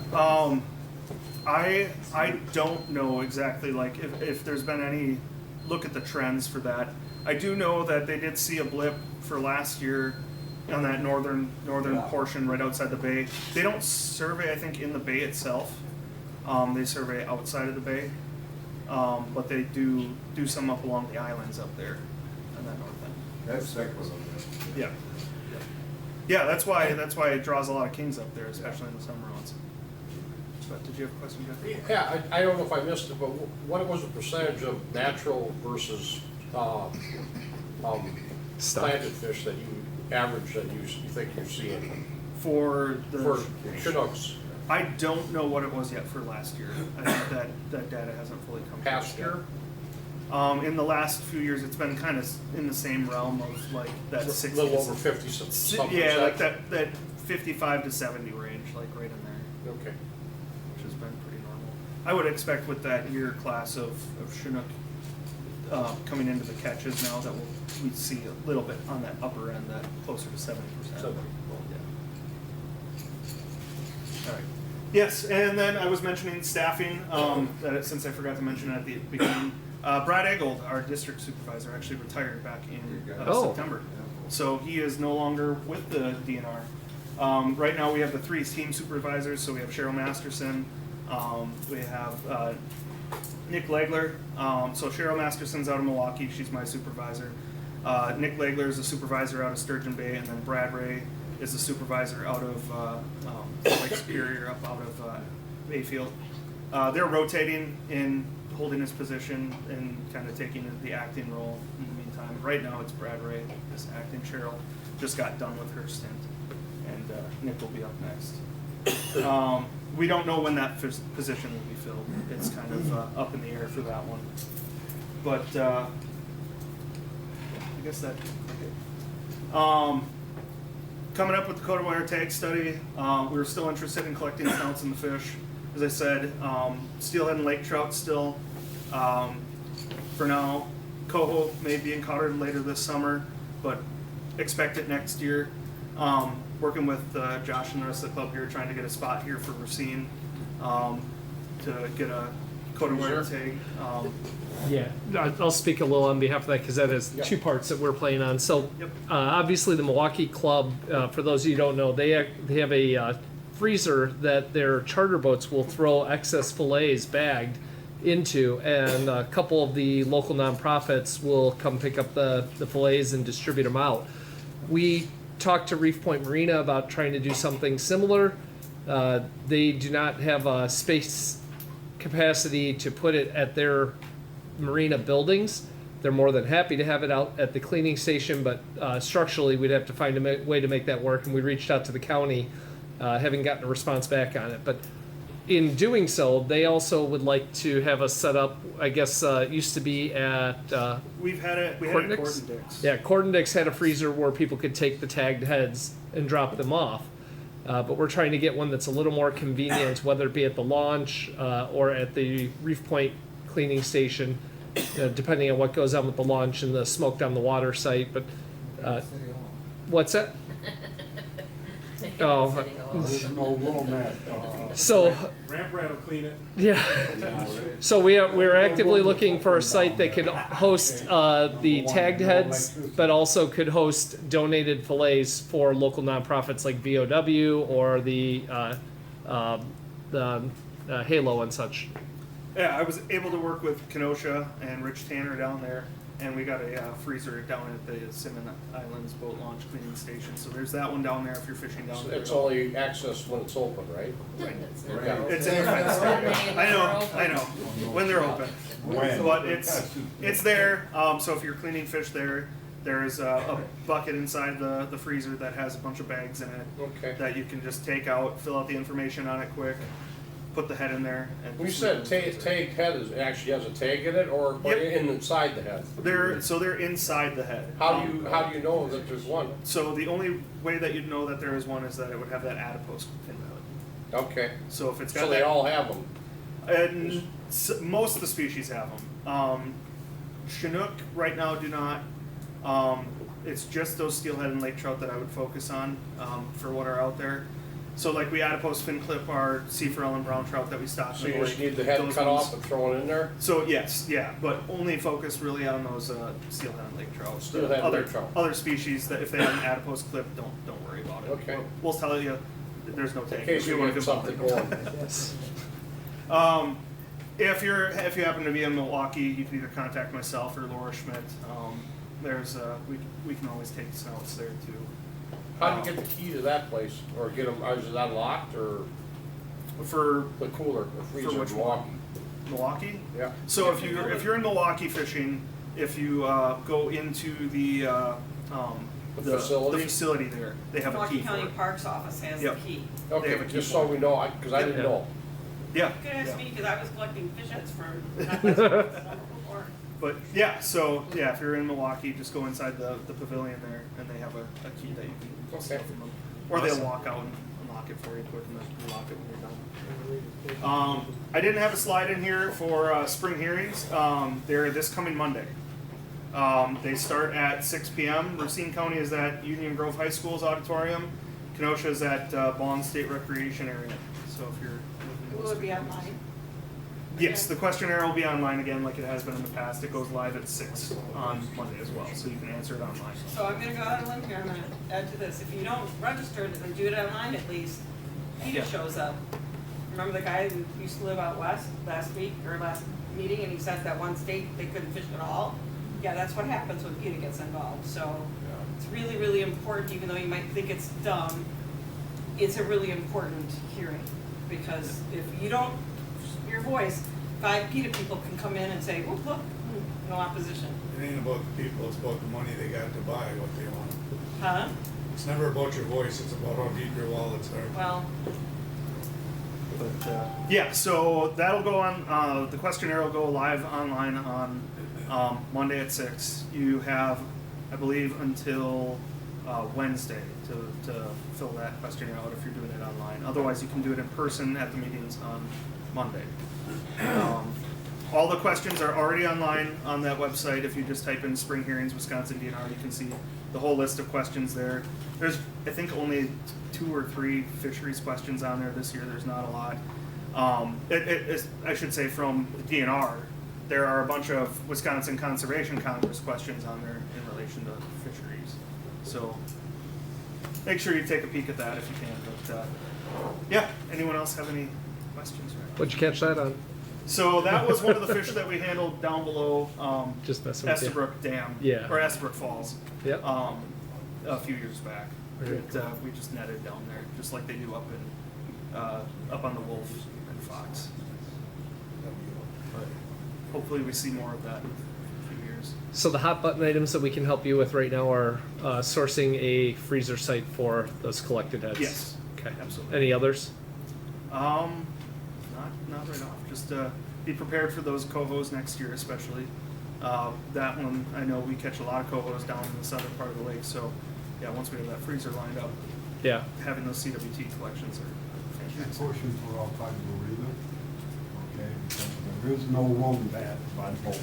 I don't know exactly like if there's been any look at the trends for that. I do know that they did see a blip for last year on that northern portion right outside the bay. They don't survey, I think, in the bay itself. They survey outside of the bay, but they do some up along the islands up there on that north end. That's speculative. Yeah. Yeah, that's why it draws a lot of kings up there, especially in the summer months. But did you have a question, Jeff? Yeah, I don't know if I missed it, but what was the percentage of natural versus planted fish that you average that you think you're seeing For Chinooks? I don't know what it was yet for last year. I think that data hasn't fully come. Past year? In the last few years, it's been kind of in the same realm of like that 60. A little over 50 something. Yeah, like that 55 to 70 range, like right in there. Okay. Which has been pretty normal. I would expect with that year class of Chinook coming into the catches now that we'd see a little bit on that upper end, that closer to 70%. So, All right. Yes, and then I was mentioning staffing, since I forgot to mention it at the beginning. Brad Eggold, our district supervisor, actually retired back in September. So he is no longer with the DNR. Right now we have the 3 team supervisors, so we have Cheryl Masterson, we have Nick Legler. So Cheryl Masterson's out of Milwaukee, she's my supervisor. Nick Legler is a supervisor out of Sturgeon Bay, and then Brad Ray is the supervisor out of Lake Superior, up out of Bayfield. They're rotating in holding his position and kind of taking the acting role in the meantime. Right now it's Brad Ray, this acting. Cheryl just got done with her stint, and Nick will be up next. We don't know when that position will be filled. It's kind of up in the air for that one. But I guess that. Coming up with the Dakota Winter Tag Study, we're still interested in collecting snouts in the fish. As I said, steelhead and lake trout still for now. Coho may be encountered later this summer, but expect it next year. Working with Josh and the rest of the club here, trying to get a spot here for Racine to get a Dakota Winter Tag. Yeah, I'll speak a little on behalf of that because that is 2 parts that we're playing on. So obviously the Milwaukee Club, for those of you who don't know, they have a freezer that their charter boats will throw excess fillets bagged into, and a couple of the local nonprofits will come pick up the fillets and distribute them out. We talked to Reef Point Marina about trying to do something similar. They do not have a space capacity to put it at their marina buildings. They're more than happy to have it out at the cleaning station, but structurally we'd have to find a way to make that work, and we reached out to the county, having gotten a response back on it. But in doing so, they also would like to have us set up, I guess it used to be at we had it at Corton Dix. Yeah, Corton Dix had a freezer where people could take the tagged heads and drop them off. But we're trying to get one that's a little more convenient, whether it be at the launch or at the Reef Point cleaning station, depending on what goes on with the launch and the smoke down the water site. But what's that? Oh, There's no room at, so Ramp rat will clean it. yeah. So we're actively looking for a site that could host the tagged heads, but also could host donated fillets for local nonprofits like VOW or the Halo and such. Yeah, I was able to work with Kenosha and Rich Tanner down there, and we got a freezer down at the Salmon Islands boat launch cleaning station. So there's that one down there if you're fishing down there. It's only access when it's open, right? It's in the fence. I know, when they're open. But it's there, so if you're cleaning fish there, there's a bucket inside the freezer that has a bunch of bags in it. Okay. That you can just take out, fill out the information on it quick, put the head in there. And When you said tagged head, is it actually has a tag in it, or inside the head? They're inside the head. How do you know that there's one? So the only way that you'd know that there is one is that it would have that adipose fin belly. Okay. So if it's got So they all have them. And most of the species have them. Chinook right now do not. It's just those steelhead and lake trout that I would focus on for what are out there. So like we adipose fin clip our sea forel and brown trout that we stock So in the you lake. just need the head Those cut ones- off and throw it in there? So yes, yeah, but only focus really on those steelhead and lake trout. Steelhead and other lake trout. other species that if they have an adipose clip, don't worry about it. Okay. We'll tell you there's no tag. In case If you wanna get do something both. going. If you happen to be in Milwaukee, you can either contact myself or Laura Schmidt. There's we can always take snouts there too. How do you get the key to that place, or get them? Is it unlocked, or for the cooler, the freezer? which Milwaukee. Milwaukee? Yeah. So if you're in Milwaukee fishing, if you go into the facility there, they have a Milwaukee key for County it. Parks Office has Yep. the key. They have Okay, a key just for so it. we know, because I didn't know. Yeah. You could ask yeah. me, because I was collecting fish heads for not last month, the summer before. But yeah, so yeah, if you're in Milwaukee, just go inside the pavilion there, and they have a key that you can steal from them. Or they'll walk out and unlock it for you quick, and then lock it when you're done. I didn't have a slide in here for spring hearings. They're this coming Monday. They start at 6 p.m. Racine County is at Union Grove High School's auditorium. Kenosha is at Bond State Recreation Area. So if you're Will it be online? Yes, the questionnaire will be online again like it has been in the past. It goes live at 6 on Monday as well, so you can answer it online. So I'm gonna go out on a limb here, I'm gonna add to this, if you don't register and do it online at least, Peter Yeah. shows up. Remember the guy who used to live out west last week, or last meeting, and he said that one state, they couldn't fish at all? Yeah, that's what happens when Peter gets involved, so it's really, really important, even though you might think it's dumb, it's a really important hearing, because if you don't, your voice, 5 PETA people can come in and say, whoop, look, no opposition. It ain't about the people, it's about the money they got to buy what they want. Huh? It's never about your voice, it's about how deep your wallets are. Well, But yeah, so that'll go on. The questionnaire will go live online on Monday at 6. You have, I believe, until Wednesday to fill that questionnaire out if you're doing it online. Otherwise, you can do it in person at the meetings on Monday. All the questions are already online on that website. If you just type in Spring Hearings Wisconsin DNR, you can see the whole list of questions there. There's, I think, only 2 or 3 fisheries questions on there this year. There's not a lot. I should say from the DNR, there are a bunch of Wisconsin Conservation Congress questions on there in relation to fisheries. So make sure you take a peek at that if you can. But yeah, anyone else have any questions? What'd you catch that on? So that was one of the fish that we handled down below Just messing with you. Estabrook Dam, Yeah. or Estabrook Falls, Yep. a few years back. Very That, we just netted down there, just like they do up in up on the Wolf and Fox. But hopefully we see more of that in a few years. So the hot button items that we can help you with right now are sourcing a freezer site for those collected heads. Yes. Okay. Absolutely. Any others? Not right off. Just be prepared for those cohos next year, especially. That one, I know we catch a lot of cohos down in the southern part of the lake. So, yeah, once we have that freezer lined up, Yeah. having those CWT collections are fantastic. Pushing for all kinds of reasons. Okay, because there is no room that by boat.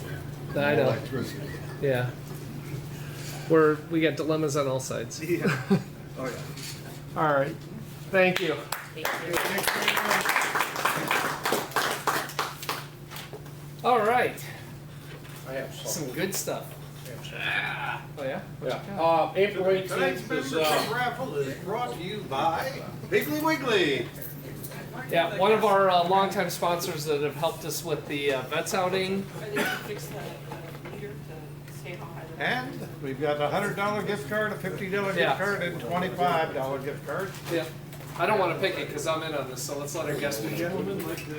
I know. Electricity. Yeah. We got dilemmas on all sides. Yeah. Oh yeah. All right, thank you. All right, I have some good stuff. Oh yeah? Yeah, April Tonight's 18th is, membership raffle is brought to you by Piggly Wiggly. Yeah, one of our longtime sponsors that have helped us with the vets outing. Are they gonna fix the meter to stay how high the? And we've got a $100 gift card, a $50 Yeah. gift card, and $25 gift card. Yeah. I don't want to pick it because I'm in on this, so let's let her guess. Would the gentleman like to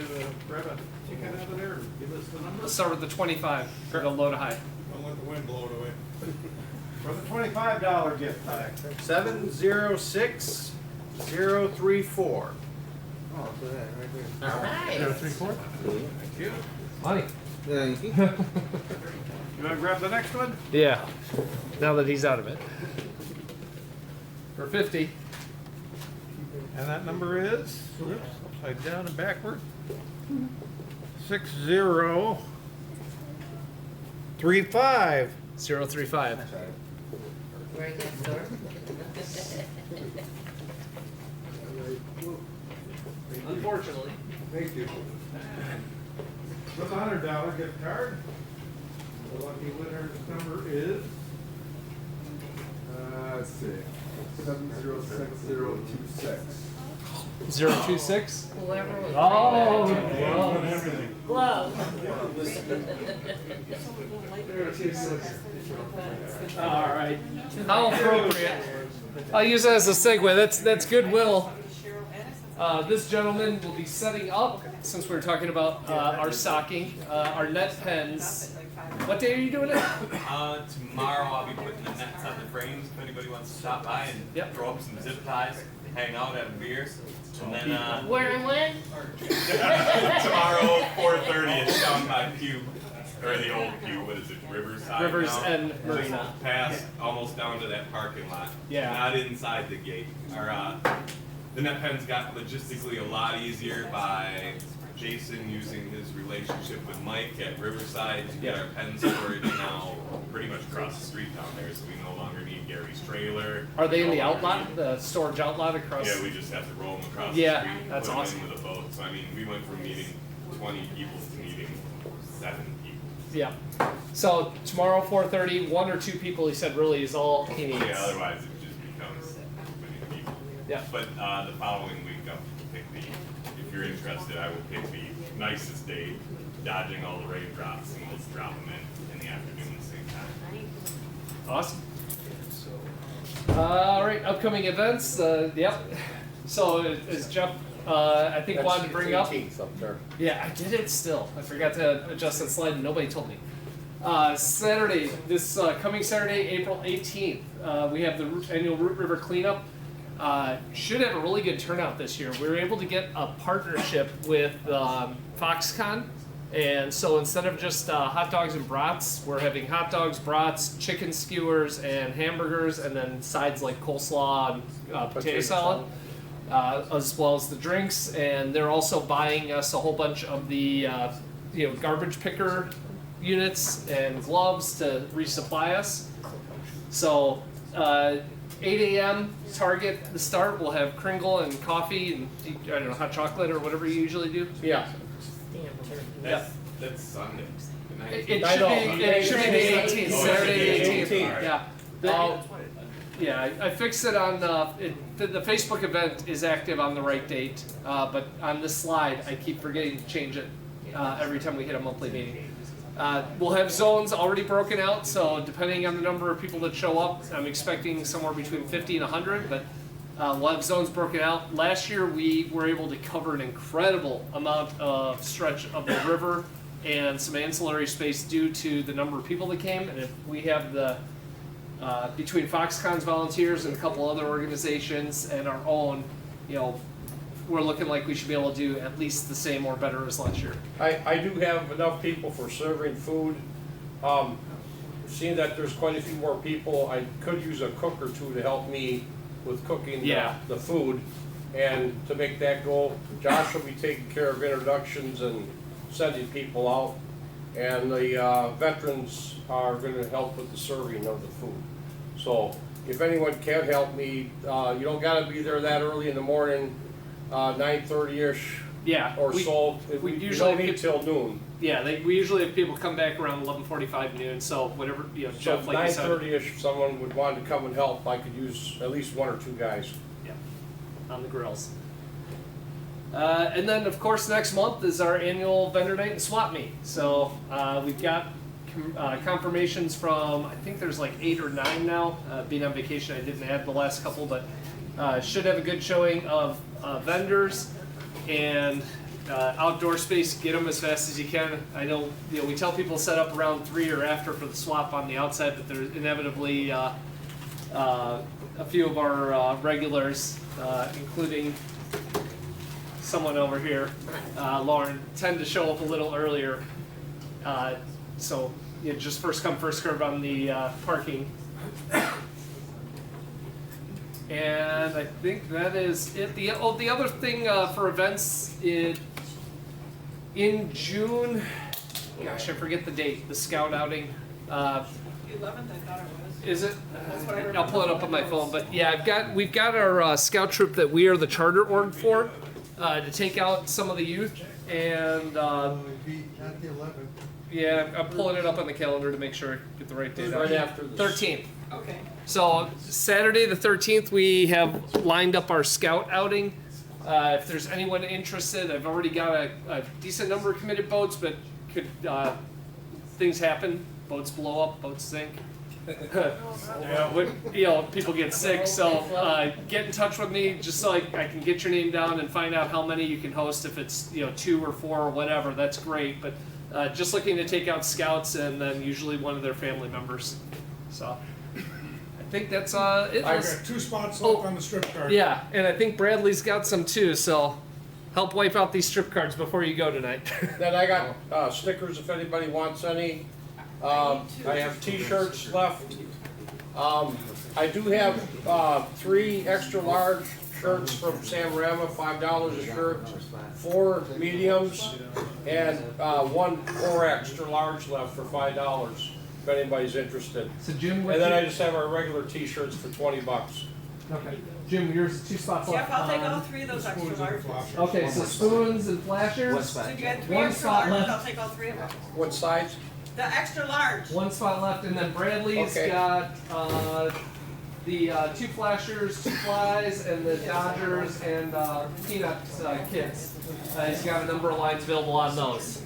grab a ticket out of there and give us the number? Let's start with the 25. Go low to high. Don't let the wind blow it away. For the $25 gift pack. 706034. Oh, so that right there. 034. Thank you. Money. You wanna grab the next one? Yeah. Now that he's out of it. For 50. And that number is, oops, upside down and backward. 6035. 035. Right next door. Unfortunately. Thank you. With a $100 gift card. The lucky winner's number is, Let's see, 706026. 026. Whoever was. Oh, Glove. all right. How appropriate. I'll use that as a segue. That's goodwill. This gentleman will be setting up, since we're talking about our stocking, our net pens. What day are you doing it? Tomorrow I'll be putting the nets on the frames if anybody wants to stop by and throw up some zip ties, hang out, have beers. And then Where and when? tomorrow 4:30 it's down by Pew, or the old Pew, what is it, Riverside Rivers now? and Just Marina. past, almost down to that parking lot. Yeah. Not inside the gate. The net pens got logistically a lot easier by Jason using his relationship with Mike at Riverside to get our pen storage now pretty much across the street down there, so we no longer need Gary's trailer. Are they in the No longer outlot, the storage outlet across? Yeah, we just have to roll them across Yeah, the street and that's put awesome. them in with a boat. So I mean, we went from meeting 20 people to meeting 7 people. Yeah. So tomorrow 4:30, 1 or 2 people he said really is all he needs. Yeah, otherwise it just becomes many people. Yeah. But the following week I'll pick if you're interested, I will pick the nicest day, dodging all the raindrops, and we'll drop them in the afternoon at the same time. Awesome. All right, upcoming events. Yep. So as Jeff, I think wanted to bring up. 18th up there. Yeah, I did it still. I forgot to adjust that slide and nobody told me. Saturday, this coming Saturday, April 18th, we have the annual Root River cleanup. Should have a really good turnout this year. We were able to get a partnership with Foxconn. And so instead of just hot dogs and brats, we're having hot dogs, brats, chicken skewers, and hamburgers, and then sides like coleslaw and potato salad, as well as the drinks. And they're also buying us a whole bunch of the garbage picker units and gloves to resupply us. So 8 a.m. Target the start. We'll have Kringle and coffee and I don't know, hot chocolate or whatever you usually do. Yeah. That's Sunday. It should be the 18th, Saturday the 18th. Yeah. Yeah, I fixed it on the Facebook event is active on the right date, but on this slide I keep forgetting to change it every time we hit a monthly meeting. We'll have zones already broken out, so depending on the number of people that show up, I'm expecting somewhere between 50 and 100, but we'll have zones broken out. Last year we were able to cover an incredible amount of stretch of the river and some ancillary space due to the number of people that came, and if we have the between Foxconn's volunteers and a couple other organizations and our own, we're looking like we should be able to do at least the same or better as last year. I do have enough people for serving food. Seeing that there's quite a few more people, I could use a cook or two to help me with cooking the food. And to make that go, Josh will be taking care of introductions and sending people out. And the veterans are going to help with the serving of the food. So if anyone can help me, you don't gotta be there that early in the morning, 9:30-ish Yeah. or so. we You usually don't need till noon. Yeah, we usually have people come back around 11:45 noon. So whatever So Jeff, like you said. 9:30-ish, if someone would want to come and help, I could use at least 1 or 2 guys. Yeah, on the grills. And then, of course, next month is our annual vendor night and swap meet. So we've got confirmations from, I think there's like 8 or 9 now. Being on vacation, I didn't add the last couple, but should have a good showing of vendors and outdoor space. Get them as fast as you can. I know, we tell people to set up around 3 or after for the swap on the outside, but there's inevitably a few of our regulars, including someone over here, Lauren, tend to show up a little earlier. So just first come, first serve on the parking. And I think that is it. The other thing for events in June, gosh, I forget the date, the scout outing. 11th, I thought it was. Is it? That's what I remember. I'll pull it up on my phone. But yeah, we've got our scout troop that we are the charter org for to take out some of the youth. And Not the 11th. yeah, I'm pulling it up on the calendar to make sure I get the right date. Right after the 13th. Okay. So Saturday the 13th, we have lined up our scout outing. If there's anyone interested, I've already got a decent number of committed boats, but could things happen? Boats blow up, boats sink. People get sick. So get in touch with me just so I can get your name down and find out how many you can host. If it's 2 or 4 or whatever, that's great. But just looking to take out scouts and then usually one of their family members. So. I think that's it. I got 2 spots left on the strip card. Yeah, and I think Bradley's got some too, so help wipe out these strip cards before you go tonight. Then I got stickers if anybody wants any. I have t-shirts left. I do have 3 extra large shirts from Samorama, $5 a shirt, 4 mediums, and 1 4 extra large left for $5. If anybody's interested. So Jim, and then I just have our regular t-shirts for $20. Okay. Jim, yours 2 spots left. Jeff, I'll take all 3 of those extra large. Okay, so spoons and flashers. So you got 3 1 extra spot large, left. I'll take all 3 of them. What size? The extra large. 1 spot left, and then Bradley's got the 2 flashers, 2 flies, and the Dodgers and Peanuts kits. He's got a number of lines available on those.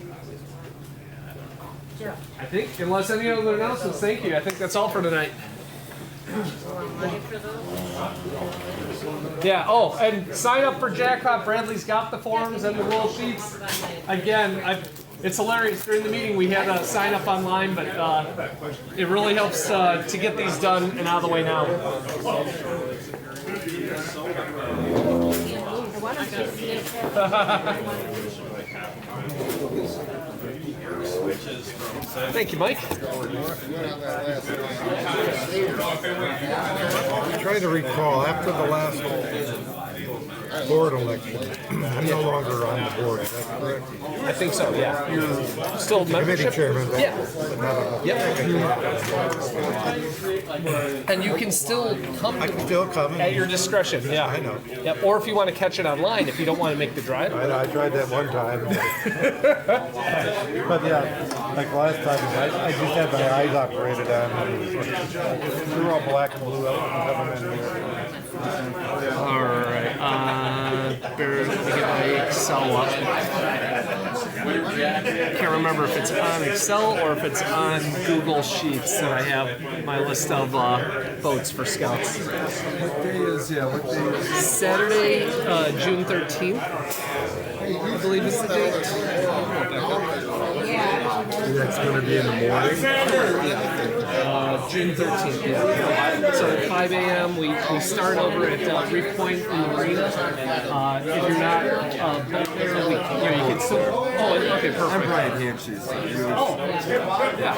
I think, unless any other announcements, thank you. I think that's all for tonight. Yeah, oh, and sign up for Jackpot. Bradley's got the forms and the roll sheets. Again, it's hilarious. During the meeting, we had a sign up online, but it really helps to get these done and out of the way now. Thank you, Mike. I'm trying to recall, after the last board election, I'm no longer on the board, is that correct? I think so, yeah. You're still Committee chairman, but yeah. not on the. Yep. And you can still come. I can still come. At your discretion, yeah. I know. Yep. Or if you want to catch it online, if you don't want to make the drive. I tried that one time. But yeah, like last time, I just had my eyes operated on. They're all black and blue. I wasn't coming in here. All right. Bear to get my Excel up. Can't remember if it's on Excel or if it's on Google Sheets that I have my list of votes for scouts. What day is Saturday, June 13th. I believe is the date. That's going to be in the morning. June 13th, yeah. So at 5 a.m. we start over at Reef Point in the marina. If you're not boat there, you can still. Oh, okay, perfect. I'm Brian Hampshire. Oh, yeah.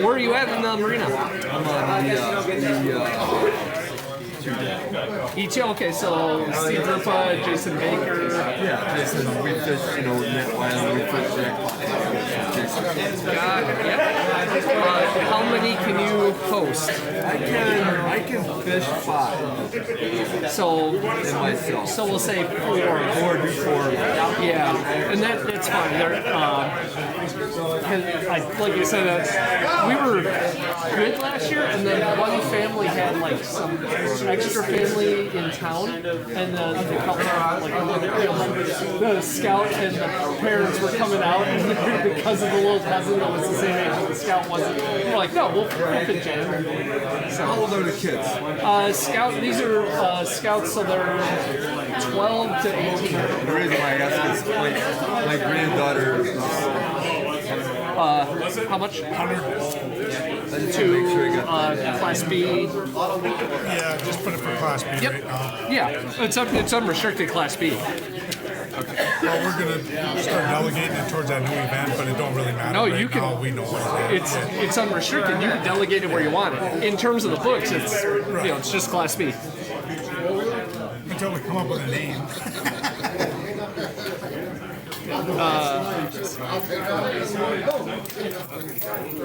Where are you at in the marina? I'm on E2, okay, so Steve Rupa, Jason Baker. Yeah, Jason, we fish, net wise, we fish jackpot. How many can you post? I can fish 5. So, in myself. so we'll say 4. 4 to 4. Yeah, and that's fine. Like you said, we were good last year, and then one family had like some extra family in town, and the couple, the scout and the parents were coming out, and because of the little cousin that was the same age as the scout wasn't, we're like, no, we'll fit Jen. So, How old are the kids? Scout. These are scouts, so they're 12 to 18. The reason why I ask is my granddaughter. How much? 100. To Class B. Yeah, just put it for Class B Yep. right now. Yeah, it's unrestricted Class B. Well, we're gonna start delegating it towards that new event, but it don't really matter. No, right you can. now. We know what it is. It's unrestricted. You can delegate it where you want it. In terms of the books, it's just Class B. Until we come up with a name.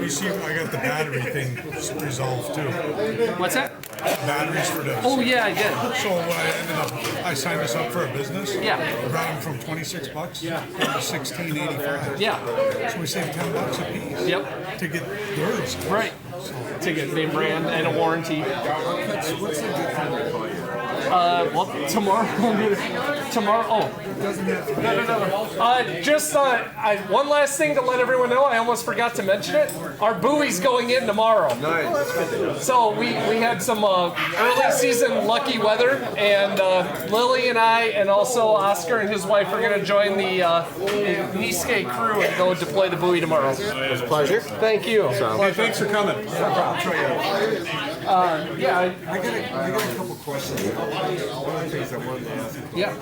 You see, I got the battery thing resolved too. What's that? Batteries for this. Oh yeah, I did. So what I ended up, I signed us up for a business. Yeah. Brought them from $26 down to $16.85. Yeah. So we saved $10 a piece. Yep. To get yours. Right. To get name brand and a warranty. What's a good time to call you? Well, tomorrow. Tomorrow. Oh. No. Just one last thing to let everyone know. I almost forgot to mention it. Our buoy's going in tomorrow. Nice. So we had some early season lucky weather, and Lily and I, and also Oscar and his wife are going to join the Niske crew and go deploy the buoy tomorrow. It was a pleasure. Thank you. Hey, thanks for coming. Yeah. I got a couple questions. One of the things I wanted to ask. Yeah.